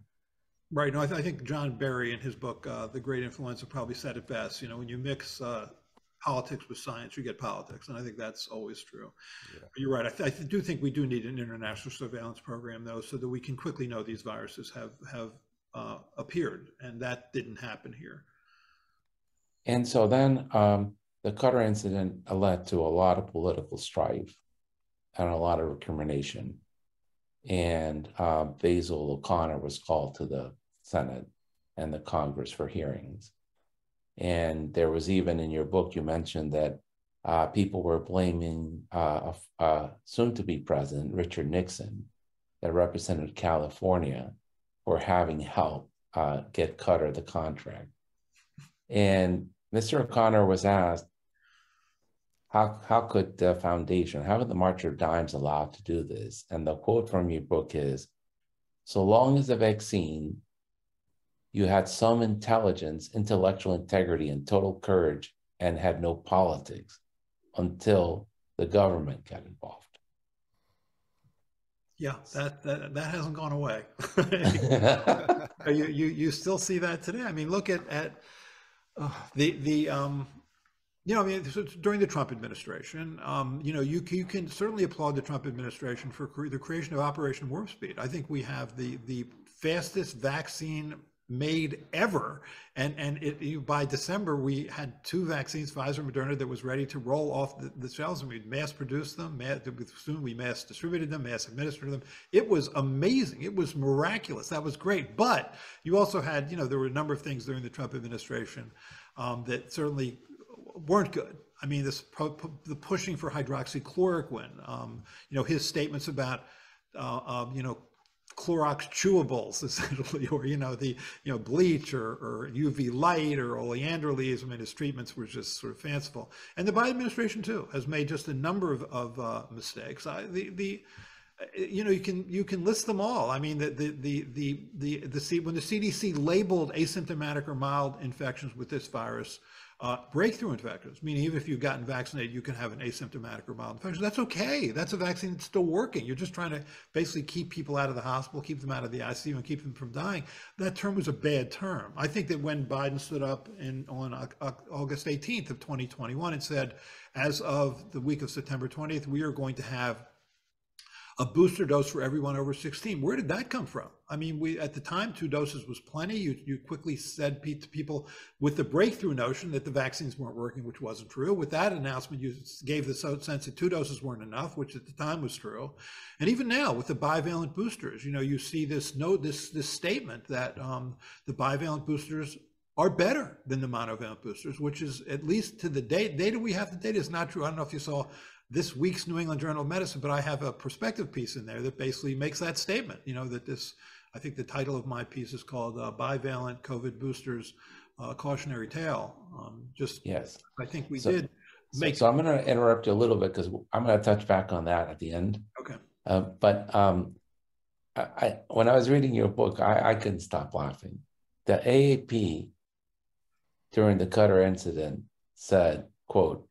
C: Right. No, I think John Berry in his book, The Great Influenza, probably said it best. When you mix politics with science, you get politics. And I think that's always true. Yeah. But you're right. I do think we do need an international surveillance program, though, so that we can quickly know these viruses have appeared. And that didn't happen here.
A: And so then the Qatar incident led to a lot of political strife and a lot of recrimination. And Basil O'Connor was called to the Senate and the Congress for hearings. And there was even in your book, you mentioned that people were blaming soon-to-be president, Richard Nixon, that represented California, for having helped get Qatar the contract. And Mr. O'Connor was asked, how could the foundation, how could the March of Dimes allow to do this? And the quote from your book is, so long as the vaccine, you had some intelligence, intellectual integrity, and total courage, and had no politics until the government got involved.
C: Yeah, that hasn't gone away. You still see that today. I mean, look at during the Trump administration, you can certainly applaud the Trump administration for the creation of Operation Warp Speed. I think we have the fastest vaccine made ever, and by December we had 2 vaccines, Pfizer and Moderna, that was ready to roll off the shelves, and we mass produced them. Soon we mass distributed them, mass administered them. It was amazing. It was miraculous. That was great. But you also had, there were a number of things during the Trump administration that certainly weren't good. I mean, the pushing for hydroxychloroquine, his statements about, Clorox chewables, essentially, or, bleach or UV light or oleander leaves. I mean, his treatments were just sort of fanciful. And the Biden administration, too, has made just a number of mistakes. You can list them all. I mean, when the CDC labeled asymptomatic or mild infections with this virus breakthrough infections, meaning even if you've gotten vaccinated, you can have an asymptomatic or mild infection. That's okay. That's a vaccine that's still working. You're just trying to basically keep people out of the hospital, keep them out of the ICU, and keep them from dying. That term was a bad term. I think that when Biden stood up on August 18th of 2021 and said, as of the week of September 20th, we are going to have a booster dose for everyone over 16. Where did that come from? I mean, we at the time, 2 doses was plenty. You quickly said to people with the breakthrough notion that the vaccines weren't working, which wasn't true. With that announcement, you gave the sense that 2 doses weren't enough, which at the time was true. And even now with the bivalent boosters, you see this statement that the bivalent boosters are better than the monovalent boosters, which is, at least to the data we have, the data is not true. I don't know if you saw this week's New England Journal of Medicine, but I have a perspective piece in there that basically makes that statement, that this, I think the title of my piece is called Bivalent COVID Boosters Cautionary Tale.
B: Yes.
C: I think we did make.
A: So I'm going to interrupt you a little bit because I'm going to touch back on that at the end.
C: Okay.
A: When I was reading your book, I couldn't stop laughing. The AAP during the Qatar incident said, quote,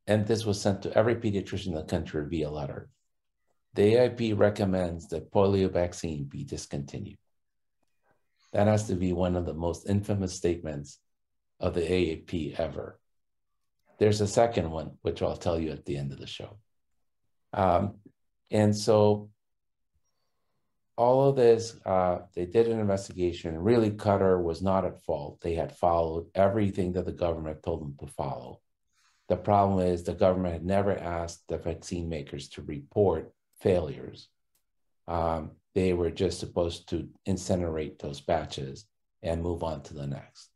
A: and this was sent to every pediatrician in the country via letter, the AIP recommends that polio vaccine be discontinued. That has to be one of the most infamous statements of the AAP ever. There's a second one, which I'll tell you at the end of the show. And so all of this, they did an investigation. Really, Qatar was not at fault. They had followed everything that the government told them to follow. The problem is the government had never asked the vaccine makers to report failures. They were just supposed to incinerate those batches and move on to the next.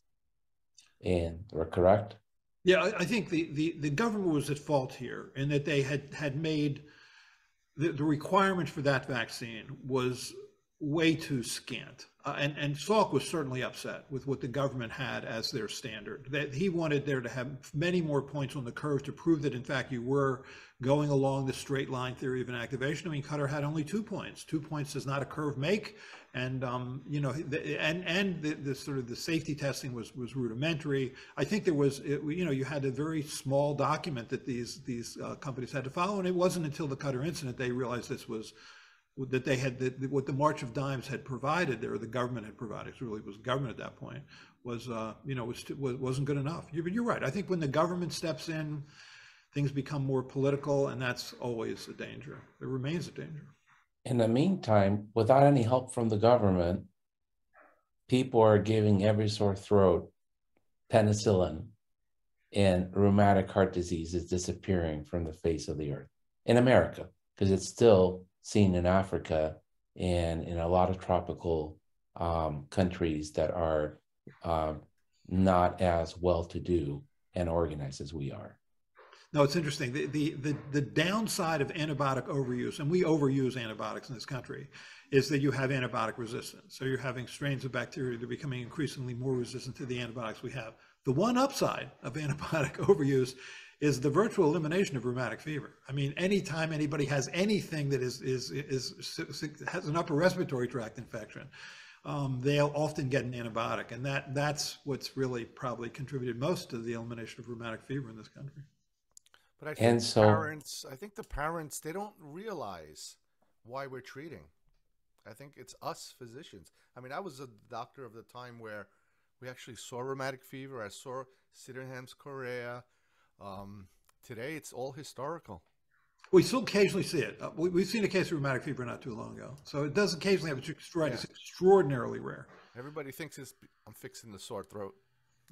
A: And we're correct?
C: Yeah, I think the government was at fault here in that they had made the requirement for that vaccine was way too scant. And Salk was certainly upset with what the government had as their standard. That he wanted there to have many more points on the curve to prove that, in fact, you were going along the straight line theory of inactivation. I mean, Qatar had only 2 points. 2 points does not a curve make. And, the sort of the safety testing was rudimentary. I think there was, you had a very small document that these companies had to follow. And it wasn't until the Qatar incident they realized this was, that they had what the March of Dimes had provided, or the government had provided, it really was government at that point, wasn't good enough. You're right. I think when the government steps in, things become more political, and that's always a danger. It remains a danger.
A: In the meantime, without any help from the government, people are giving every sore throat penicillin, and rheumatic heart disease is disappearing from the face of the earth in America, because it's still seen in Africa and in a lot of tropical countries that are not as well-to-do and organized as we are.
C: No, it's interesting. The downside of antibiotic overuse, and we overuse antibiotics in this country, is that you have antibiotic resistance. So you're having strains of bacteria that are becoming increasingly more resistant to the antibiotics we have. The one upside of antibiotic overuse is the virtual elimination of rheumatic fever. I mean, anytime anybody has anything that has an upper respiratory tract infection, they'll often get an antibiotic, and that's what's really probably contributed most to the elimination of rheumatic fever in this country.
B: But I think the parents, they don't realize why we're treating. I think it's us physicians. I mean, I was a doctor of the time where we actually saw rheumatic fever. I saw Sydenham's chorea. Today, it's all historical.
C: We still occasionally see it. We've seen a case of rheumatic fever not too long ago. So it does occasionally have it's extraordinarily rare.
B: Everybody thinks I'm fixing the sore throat.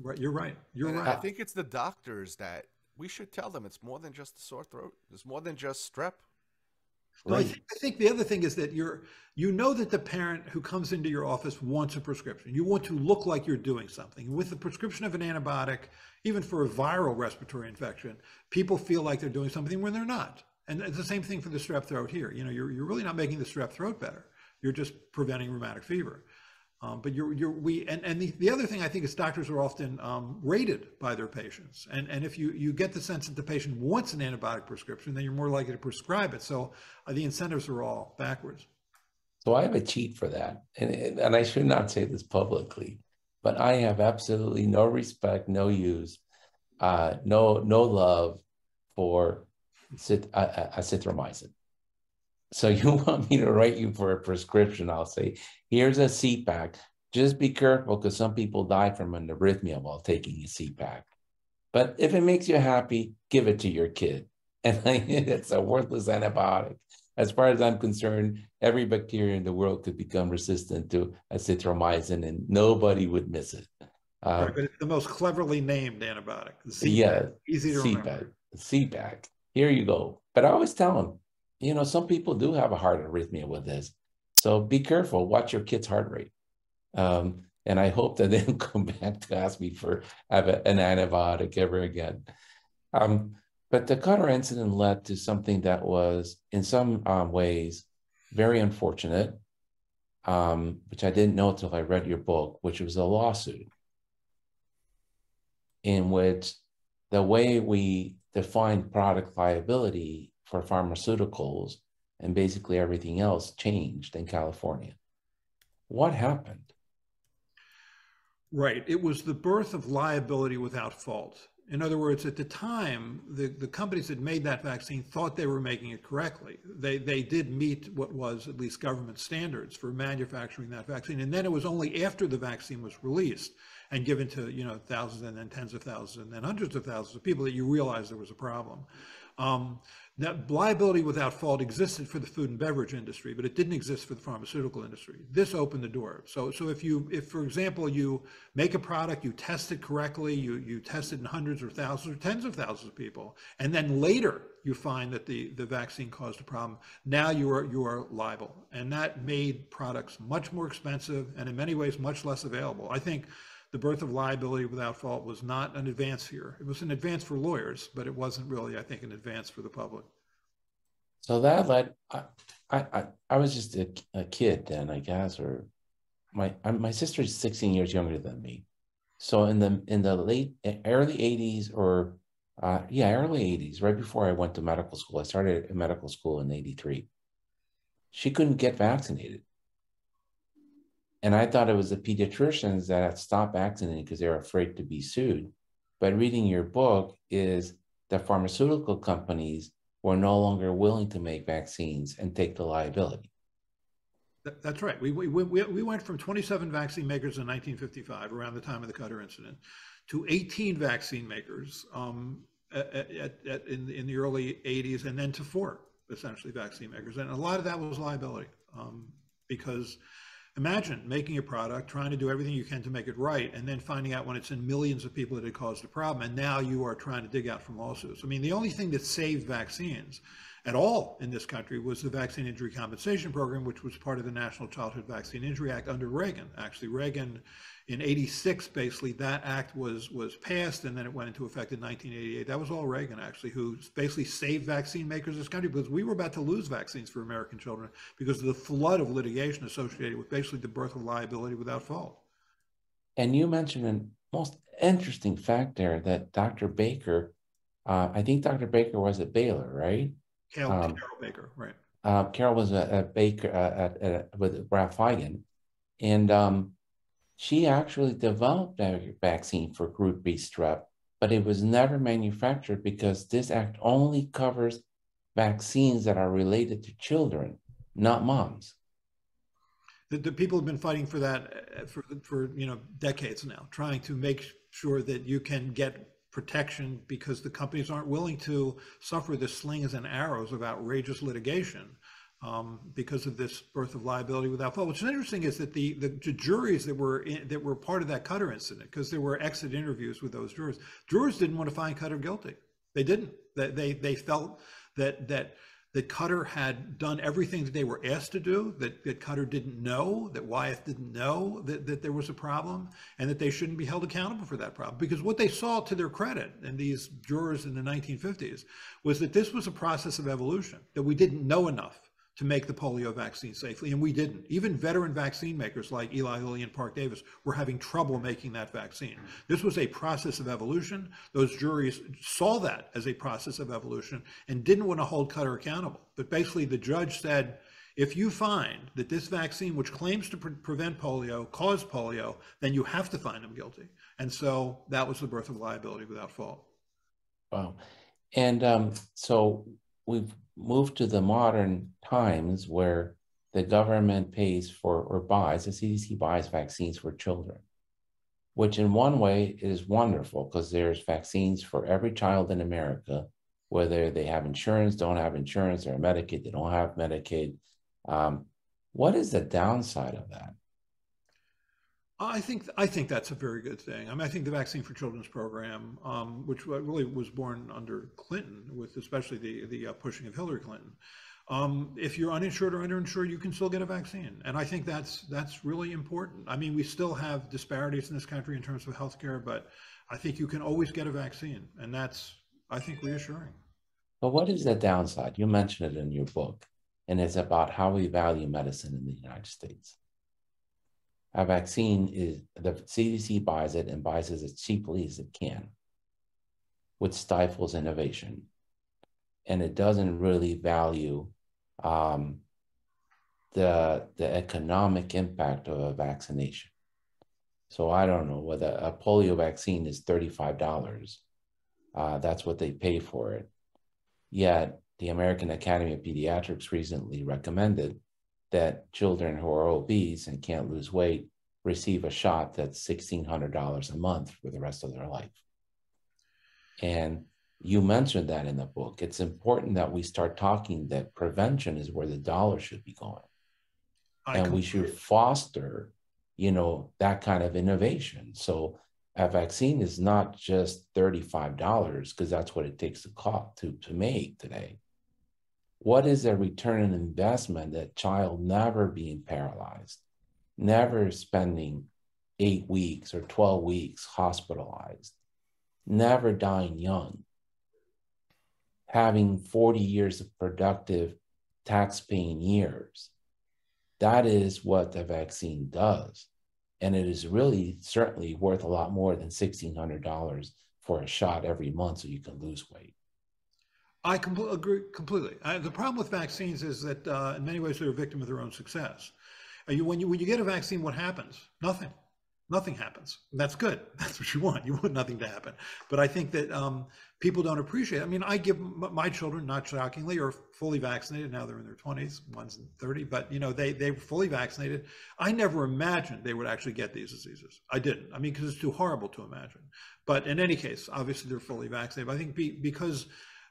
C: Right, you're right. You're right.
B: I think it's the doctors that we should tell them it's more than just a sore throat. It's more than just strep.
C: No, I think the other thing is that you know that the parent who comes into your office wants a prescription. You want to look like you're doing something. With the prescription of an antibiotic, even for a viral respiratory infection, people feel like they're doing something when they're not. And it's the same thing for the strep throat here. You're really not making the strep throat better. You're just preventing rheumatic fever. But the other thing I think is doctors are often rated by their patients. And if you get the sense that the patient wants an antibiotic prescription, then you're more likely to prescribe it. So the incentives are all backwards.
A: So I have a cheat for that. And I should not say this publicly, but I have absolutely no respect, no use no love for azithromycin. So you want me to write you for a prescription? I'll say, here's a CPAC. Just be careful because some people die from an arrhythmia while taking a CPAC. But if it makes you happy, give it to your kid. And it's a worthless antibiotic. As far as I'm concerned, every bacteria in the world could become resistant to azithromycin and nobody would miss it.
C: Right, but it's the most cleverly named antibiotic.
A: Yeah,
C: Easy to remember.
A: CPAC. Here you go. But I always tell them, you know, some people do have a heart arrhythmia with this. So be careful, watch your kid's heart rate. And I hope that they don't come back to ask me for an antibiotic ever again. But the Qatar incident led to something that was, in some ways, very unfortunate, which I didn't know until I read your book, which was a lawsuit in which the way we define product liability for pharmaceuticals and basically everything else changed in California. What happened?
C: Right. It was the birth of liability without fault. In other words, at the time, the companies that made that vaccine thought they were making it correctly. They did meet what was at least government standards for manufacturing that vaccine. And then it was only after the vaccine was released and given to, you know, thousands and then tens of thousands and then hundreds of thousands of people that you realized there was a problem. That liability without fault existed for the food and beverage industry, but it didn't exist for the pharmaceutical industry. This opened the door. So if for example, you make a product, you test it correctly, you test it in hundreds or thousands or tens of thousands of people, and then later you find that the vaccine caused a problem, now you are liable. And that made products much more expensive and in many ways much less available. I think the birth of liability without fault was not an advance here. It was an advance for lawyers, but it wasn't really, I think, an advance for the public.
A: So that led, I was just a kid then, I guess, or my sister is 16 years younger than me. So in the early 80s or early 80s, right before I went to medical school, I started medical school in 83. She couldn't get vaccinated. And I thought it was the pediatricians that had stopped vaccinating because they were afraid to be sued. But reading your book is the pharmaceutical companies were no longer willing to make vaccines and take the liability.
C: That's right. We went from 27 vaccine makers in 1955, around the time of the Qatar incident, to 18 vaccine makers in the early 80s, and then to 4, essentially, vaccine makers. And a lot of that was liability because imagine making a product, trying to do everything you can to make it right, and then finding out when it's in millions of people that it caused a problem, and now you are trying to dig out from lawsuits. I mean, the only thing that saved vaccines at all in this country was the Vaccine Injury Compensation Program, which was part of the National Childhood Vaccine Injury Act under Reagan. Actually, Reagan, in '86, basically, that act was passed, and then it went into effect in 1988. That was all Reagan, actually, who basically saved vaccine makers in this country, because we were about to lose vaccines for American children because of the flood of litigation associated with basically the birth of liability without fault.
A: And you mentioned a most interesting fact there that Dr. Baker, I think Dr. Baker was at Baylor, right?
C: Carol Baker, right.
A: Carol was a Baker with Ralph Feigen, and she actually developed a vaccine for Group B strep, but it was never manufactured because this act only covers vaccines that are related to children, not moms.
C: The people have been fighting for that for decades now, trying to make sure that you can get protection because the companies aren't willing to suffer the slings and arrows of outrageous litigation because of this birth of liability without fault. What's interesting is that the juries that were part of that Qatar incident, because there were exit interviews with those jurors didn't want to find Qatar guilty. They didn't. They felt that Qatar had done everything that they were asked to do, that Qatar didn't know, that Wyeth didn't know that there was a problem, and that they shouldn't be held accountable for that problem. Because what they saw, to their credit, and these jurors in the 1950s, was that this was a process of evolution, that we didn't know enough to make the polio vaccine safely, and we didn't. Even veteran vaccine makers like Eli Lilly and Park Davis were having trouble making that vaccine. This was a process of evolution. Those juries saw that as a process of evolution and didn't want to hold Qatar accountable. But basically the judge said, if you find that this vaccine, which claims to prevent polio, caused polio, then you have to find them guilty. And so that was the birth of liability without fault.
A: Wow. And so we've moved to the modern times where the government pays for or buys, the CDC buys vaccines for children, which in one way is wonderful because there's vaccines for every child in America, whether they have insurance, don't have insurance, or Medicaid, they don't have Medicaid. What is the downside of that?
C: I think that's a very good thing. I mean, I think the Vaccine for Children's program, which really was born under Clinton, with especially the pushing of Hillary Clinton. If you're uninsured or underinsured, you can still get a vaccine, and I think that's really important. I mean, we still have disparities in this country in terms of healthcare, but I think you can always get a vaccine, and that's, I think, reassuring.
A: But what is the downside? You mentioned it in your book, and it's about how we value medicine in the United States. A vaccine is, the CDC buys it and buys it as cheaply as it can, which stifles innovation. And it doesn't really value the economic impact of a vaccination. So I don't know whether a polio vaccine is $35. That's what they pay for it. Yet the American Academy of Pediatrics recently recommended that children who are obese and can't lose weight receive a shot that's $1,600 a month for the rest of their life. And you mentioned that in the book. It's important that we start talking that prevention is where the dollar should be going. And we should foster, that kind of innovation. So a vaccine is not just $35 because that's what it takes to make today. What is a return on investment that child never being paralyzed, never spending 8 weeks or 12 weeks hospitalized, never dying young, having 40 years of productive tax-paying years? That is what the vaccine does. And it is really certainly worth a lot more than $1,600 for a shot every month so you can lose weight.
C: I agree completely. The problem with vaccines is that in many ways they're a victim of their own success. When you get a vaccine, what happens? Nothing. Nothing happens. That's good. That's what you want. You want nothing to happen. But I think that people don't appreciate it. I mean, I give my children, not shockingly, are fully vaccinated. Now they're in their 20s, one's in 30, but they're fully vaccinated. I never imagined they would actually get these diseases. I didn't. I mean, because it's too horrible to imagine. But in any case, obviously they're fully vaccinated. But I think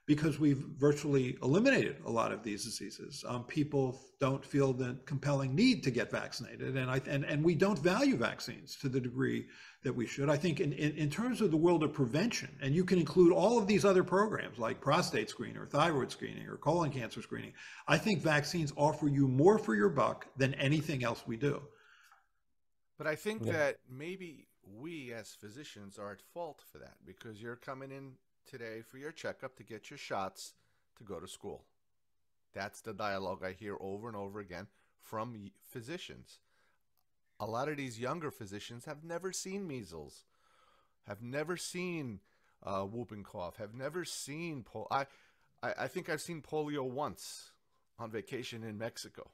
C: because we've virtually eliminated a lot of these diseases, people don't feel the compelling need to get vaccinated, and we don't value vaccines to the degree that we should. I think in terms of the world of prevention, and you can include all of these other programs like prostate screening or thyroid screening or colon cancer screening, I think vaccines offer you more for your buck than anything else we do.
B: But I think that maybe we as physicians are at fault for that, because you're coming in today for your checkup to get your shots to go to school. That's the dialogue I hear over and over again from physicians. A lot of these younger physicians have never seen measles, have never seen whooping cough, have never seen polio. I think I've seen polio once on vacation in Mexico.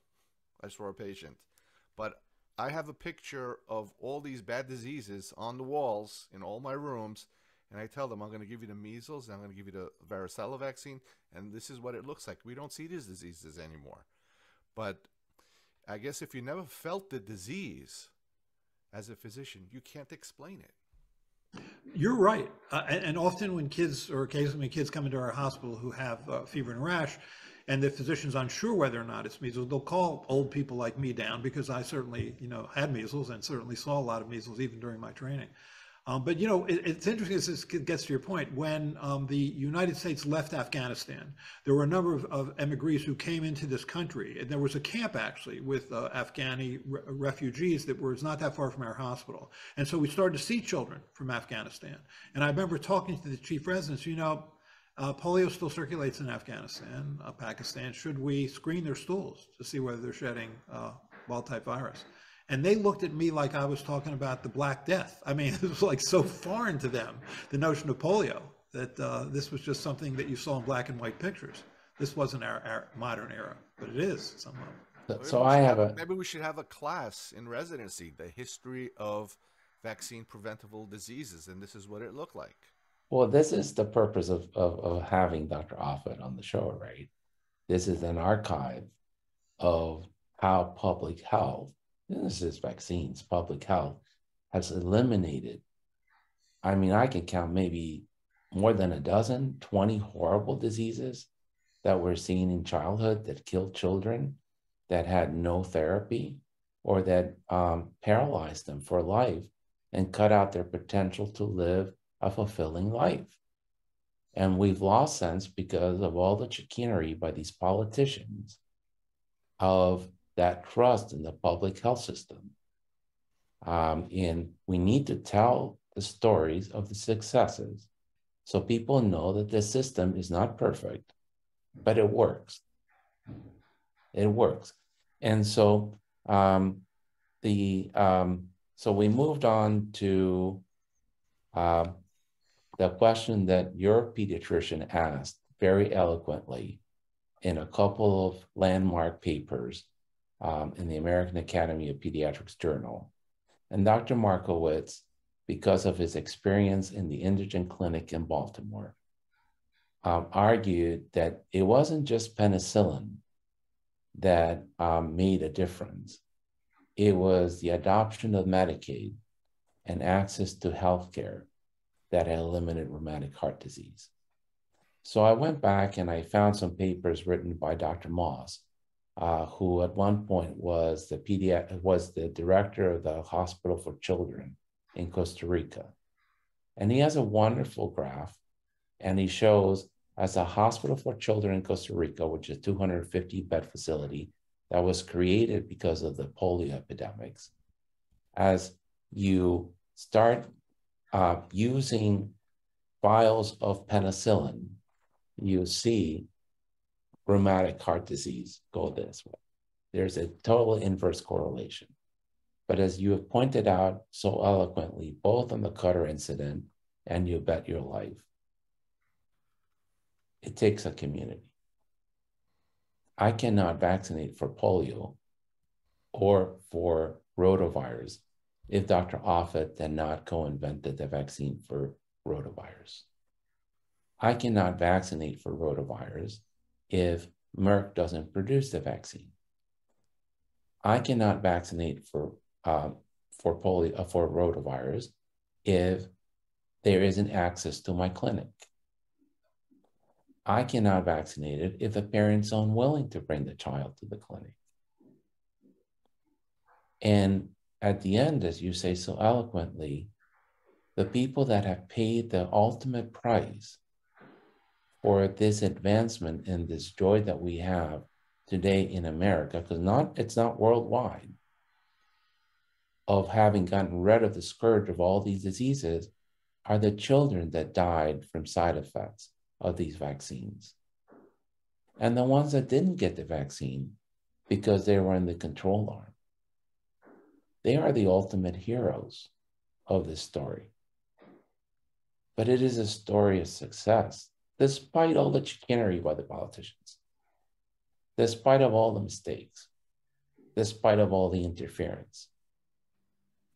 B: I saw a patient. But I have a picture of all these bad diseases on the walls in all my rooms, and I tell them, I'm going to give you the measles, and I'm going to give you the varicella vaccine, and this is what it looks like. We don't see these diseases anymore. But I guess if you never felt the disease as a physician, you can't explain it.
C: You're right. And often when kids, or occasionally when kids come into our hospital who have fever and rash, and the physician's unsure whether or not it's measles, they'll call old people like me down, because I certainly, had measles and certainly saw a lot of measles even during my training. But it's interesting, as this gets to your point. When the United States left Afghanistan, there were a number of emigres who came into this country. And there was a camp actually with Afghani refugees that was not that far from our hospital. And so we started to see children from Afghanistan. And I remember talking to the chief residents, polio still circulates in Afghanistan, Pakistan. Should we screen their stools to see whether they're shedding wild-type virus? And they looked at me like I was talking about the Black Death. I mean, it was like so foreign to them, the notion of polio, that this was just something that you saw in black and white pictures. This wasn't our modern era, but it is somehow.
A: So
B: maybe we should have a class in residency, the history of vaccine preventable diseases, and this is what it looked like.
A: Well, this is the purpose of having Dr. Offit on the show, right? This is an archive of how public health, this is vaccines, public health has eliminated. I mean, I can count maybe more than a dozen, 20 horrible diseases that we're seeing in childhood that killed children that had no therapy or that paralyzed them for life and cut out their potential to live a fulfilling life. And we've lost sense because of all the chicanery by these politicians of that trust in the public health system. And we need to tell the stories of the successes so people know that the system is not perfect, but it works. It works. And so so we moved on to the question that your pediatrician asked very eloquently in a couple of landmark papers in the American Academy of Pediatrics Journal. And Dr. Markowitz, because of his experience in the indigent clinic in Baltimore, argued that it wasn't just penicillin that made a difference. It was the adoption of Medicaid and access to healthcare that had eliminated rheumatic heart disease. So I went back and I found some papers written by Dr. Moss, who at one point was the director of the Hospital for Children in Costa Rica. And he has a wonderful graph, and he shows as a Hospital for Children in Costa Rica, which is a 250-bed facility that was created because of the polio epidemics, as you start using vials of penicillin, you see rheumatic heart disease go this way. There's a total inverse correlation. But as you have pointed out so eloquently, both on the Cutter incident and You Bet Your Life, it takes a community. I cannot vaccinate for polio or for rotavirus if Dr. Offit did not co-invented the vaccine for rotavirus. I cannot vaccinate for rotavirus if Merck doesn't produce the vaccine. I cannot vaccinate for polio for rotavirus if there isn't access to my clinic. I cannot vaccinate it if the parent's unwilling to bring the child to the clinic. And at the end, as you say so eloquently, the people that have paid the ultimate price for this advancement and this joy that we have today in America, because it's not worldwide, of having gotten rid of the scourge of all these diseases, are the children that died from side effects of these vaccines. And the ones that didn't get the vaccine because they were in the control arm. They are the ultimate heroes of this story. But it is a story of success, despite all the chicanery by the politicians, despite of all the mistakes, despite of all the interference.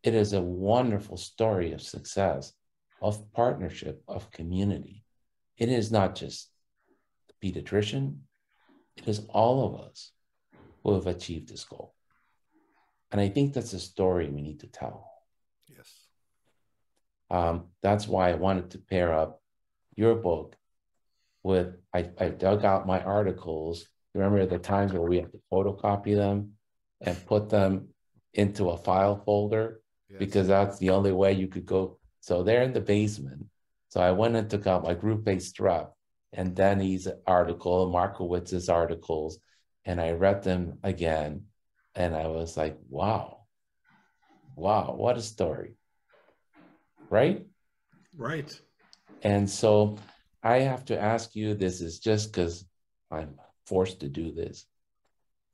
A: It is a wonderful story of success, of partnership, of community. It is not just the pediatrician, it is all of us who have achieved this goal. And I think that's a story we need to tell.
B: Yes.
A: That's why I wanted to pair up your book with, I dug out my articles. Remember the times where we had to photocopy them and put them into a file folder? Yes. Because that's the only way you could go. So they're in the basement. So I went and took out my group-based rep and Denny's article, Markowitz's articles, and I read them again. And I was like, wow, what a story, right?
C: Right.
A: And so I have to ask you, this is just because I'm forced to do this.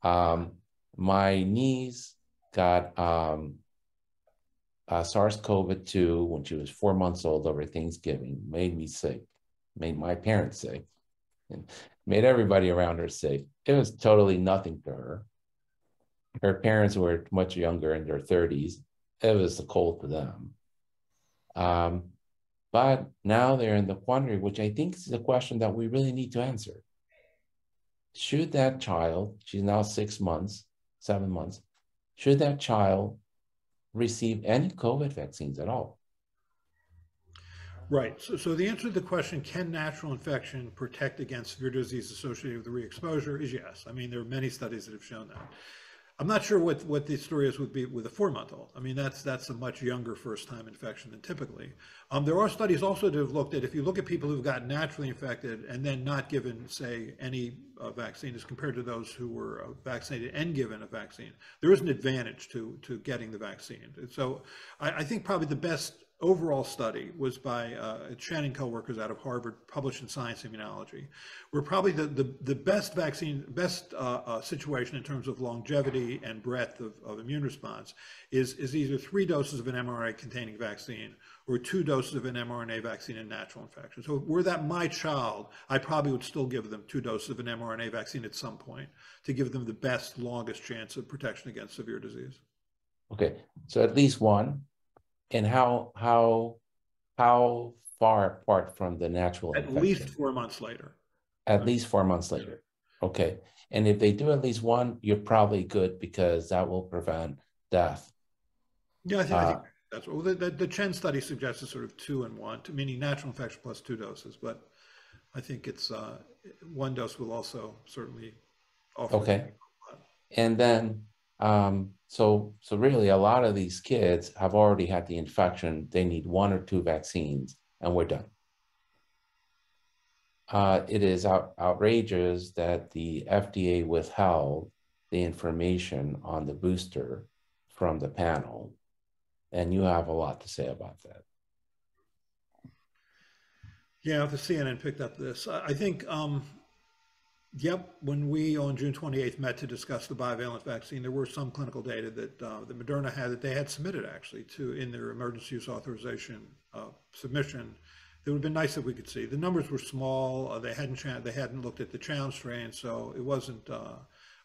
A: My niece got SARS-CoV-2 when she was 4 months old over Thanksgiving, made me sick, made my parents sick, and made everybody around her sick. It was totally nothing to her. Her parents were much younger, in their 30s. It was a cold to them. But now they're in the quandary, which I think is a question that we really need to answer. Should that child, she's now 6 months, 7 months, should that child receive any COVID vaccines at all?
C: Right. So the answer to the question, can natural infection protect against severe disease associated with the re-exposure, is yes. I mean, there are many studies that have shown that. I'm not sure what the story is with a 4-month-old. I mean, that's a much younger first-time infection than typically. There are studies also that have looked at, if you look at people who've gotten naturally infected and then not given, say, any vaccine as compared to those who were vaccinated and given a vaccine, there is an advantage to getting the vaccine. So I think probably the best overall study was by Shannon co-workers out of Harvard, published in Science Immunology, where probably the best vaccine, situation in terms of longevity and breadth of immune response is either 3 doses of an mRNA containing vaccine or 2 doses of an mRNA vaccine in natural infection. So were that my child, I probably would still give them 2 doses of an mRNA vaccine at some point to give them the best, longest chance of protection against severe disease.
A: Okay, so at least one. And how far apart from the natural infection?
C: At least 4 months later.
A: At least 4 months later. Okay. And if they do at least one, you're probably good because that will prevent death.
C: Yeah, I think that's what the Chen study suggests is sort of 2 and 1, meaning natural infection plus 2 doses. But I think it's 1 dose will also certainly offer.
A: Okay. And then, so really a lot of these kids have already had the infection. They need 1 or 2 vaccines and we're done. It is outrageous that the FDA withheld the information on the booster from the panel. And you have a lot to say about that.
C: Yeah, the CNN picked up this. I think, yep, when we on June 28th met to discuss the bivalent vaccine, there were some clinical data that Moderna had that they had submitted actually in their emergency use authorization submission. It would have been nice if we could see. The numbers were small. They hadn't looked at the challenge strain, so it wasn't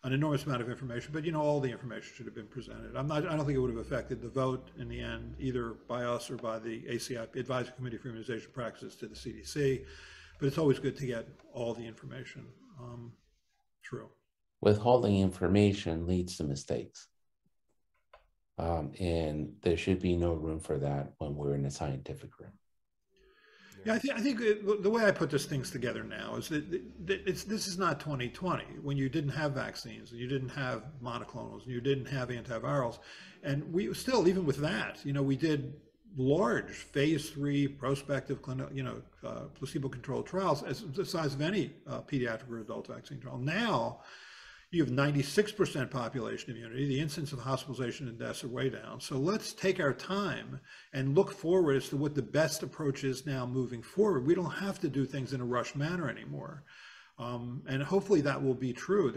C: an enormous amount of information. But all the information should have been presented. I don't think it would have affected the vote in the end, either by us or by the ACIP Advisory Committee for Immunization Practices to the CDC. But it's always good to get all the information. True. Withholding
A: information leads to mistakes. And there should be no room for that when we're in a scientific room.
C: Yeah, I think the way I put these things together now is that this is not 2020 when you didn't have vaccines and you didn't have monoclonals and you didn't have antivirals, and we still, even with that, we did large phase 3 prospective clinical, placebo-controlled trials as the size of any pediatric or adult vaccine trial. Now you have 96% population immunity. The incidence of hospitalization and deaths are way down. So let's take our time and look forward as to what the best approach is now moving forward. We don't have to do things in a rush manner anymore. And hopefully that will be true.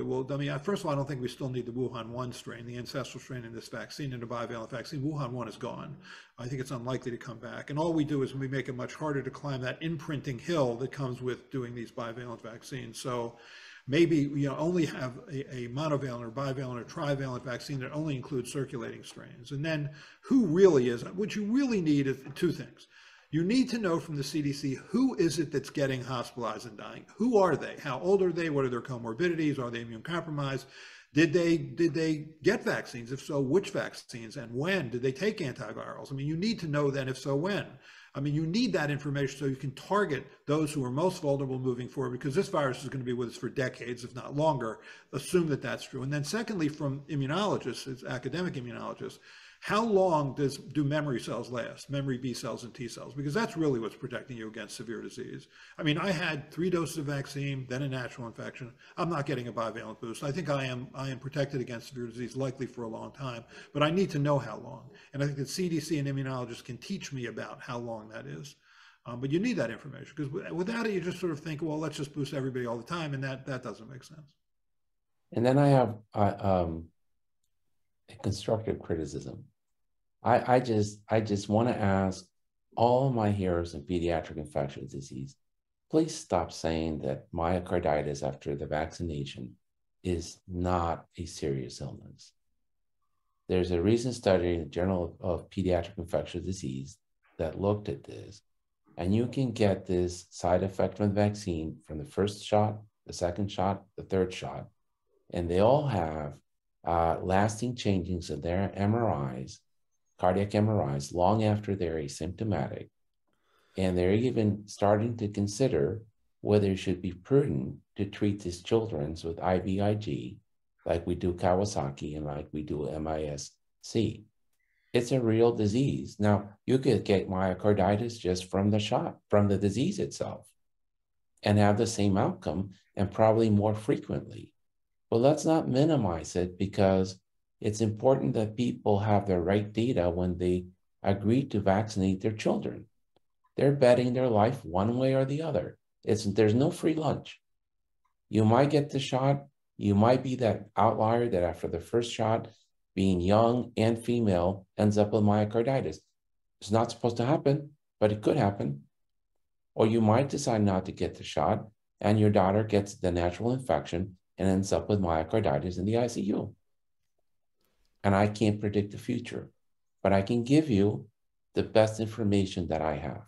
C: First of all, I don't think we still need the Wuhan 1 strain, the ancestral strain in this vaccine, in a bivalent vaccine. Wuhan 1 is gone. I think it's unlikely to come back. And all we do is we make it much harder to climb that imprinting hill that comes with doing these bivalent vaccines. So maybe only have a monovalent or bivalent or trivalent vaccine that only includes circulating strains. And then who really is, what you really need is 2 things. You need to know from the CDC, who is it that's getting hospitalized and dying? Who are they? How old are they? What are their comorbidities? Are they immune compromised? Did they get vaccines? If so, which vaccines and when? Did they take antivirals? You need to know then, if so, when. You need that information so you can target those who are most vulnerable moving forward, because this virus is going to be with us for decades, if not longer. Assume that that's true. And then secondly, from immunologists, academic immunologists, how long do memory cells last, memory B cells and T cells? Because that's really what's protecting you against severe disease. I had 3 doses of vaccine, then a natural infection. I'm not getting a bivalent boost. I think I am protected against severe disease likely for a long time, but I need to know how long. And I think that CDC and immunologists can teach me about how long that is. But you need that information, because without it, you just sort of think, well, let's just boost everybody all the time, and that doesn't make sense.
A: And then I have a constructive criticism. I just want to ask all my heroes in pediatric infectious disease, please stop saying that myocarditis after the vaccination is not a serious illness. There's a recent study in the Journal of Pediatric Infectious Disease that looked at this, And you can get this side effect from the vaccine from the first shot, the second shot, the third shot. And they all have lasting changes in their MRIs, cardiac MRIs, long after they're asymptomatic. And they're even starting to consider whether it should be prudent to treat these children with IVIG, like we do Kawasaki and like we do MIS-C. It's a real disease. Now, you could get myocarditis just from the shot, from the disease itself, and have the same outcome and probably more frequently. But let's not minimize it, because it's important that people have the right data when they agree to vaccinate their children. They're betting their life one way or the other. There's no free lunch. You might get the shot. You might be that outlier that after the first shot, being young and female, ends up with myocarditis. It's not supposed to happen, but it could happen. Or you might decide not to get the shot, and your daughter gets the natural infection and ends up with myocarditis in the ICU. And I can't predict the future, but I can give you the best information that I have.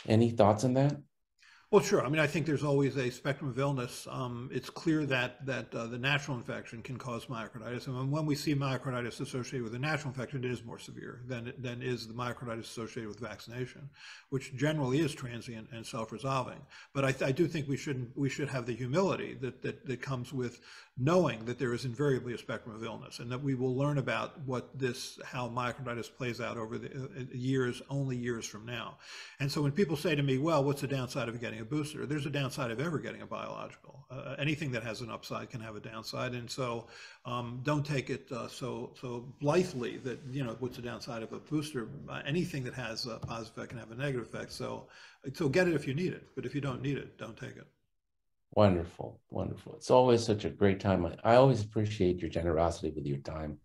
A: Any thoughts on that?
C: Well, sure. I mean, I think there's always a spectrum of illness. It's clear that the natural infection can cause myocarditis, and when we see myocarditis associated with a natural infection, it is more severe than is the myocarditis associated with vaccination, which generally is transient and self-resolving. But I do think we should have the humility that comes with knowing that there is invariably a spectrum of illness, and that we will learn about how myocarditis plays out over the only years from now. And so when people say to me, well, what's the downside of getting a booster? There's a downside of ever getting a biological. Anything that has an upside can have a downside. And so don't take it so blithely that, what's the downside of a booster? Anything that has a positive effect can have a negative effect. So get it if you need it, but if you don't need it, don't take it.
A: Wonderful, wonderful. It's always such a great time. I always appreciate your generosity with your time.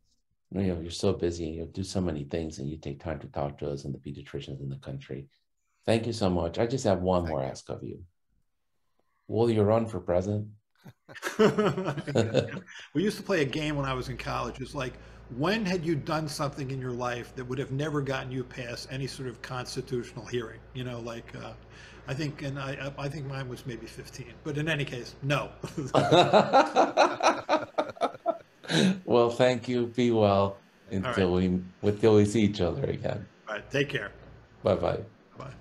A: You're so busy and you do so many things, and you take time to talk to us and the pediatricians in the country. Thank you so much. I just have one more ask of you. Will you run for president?
C: We used to play a game when I was in college. It's like, when had you done something in your life that would have never gotten you past any sort of constitutional hearing? I think mine was maybe 15, but in any case, no.
A: Well, thank you. Be well until we see each other again.
C: All right, take care.
A: Bye-bye.
C: Bye.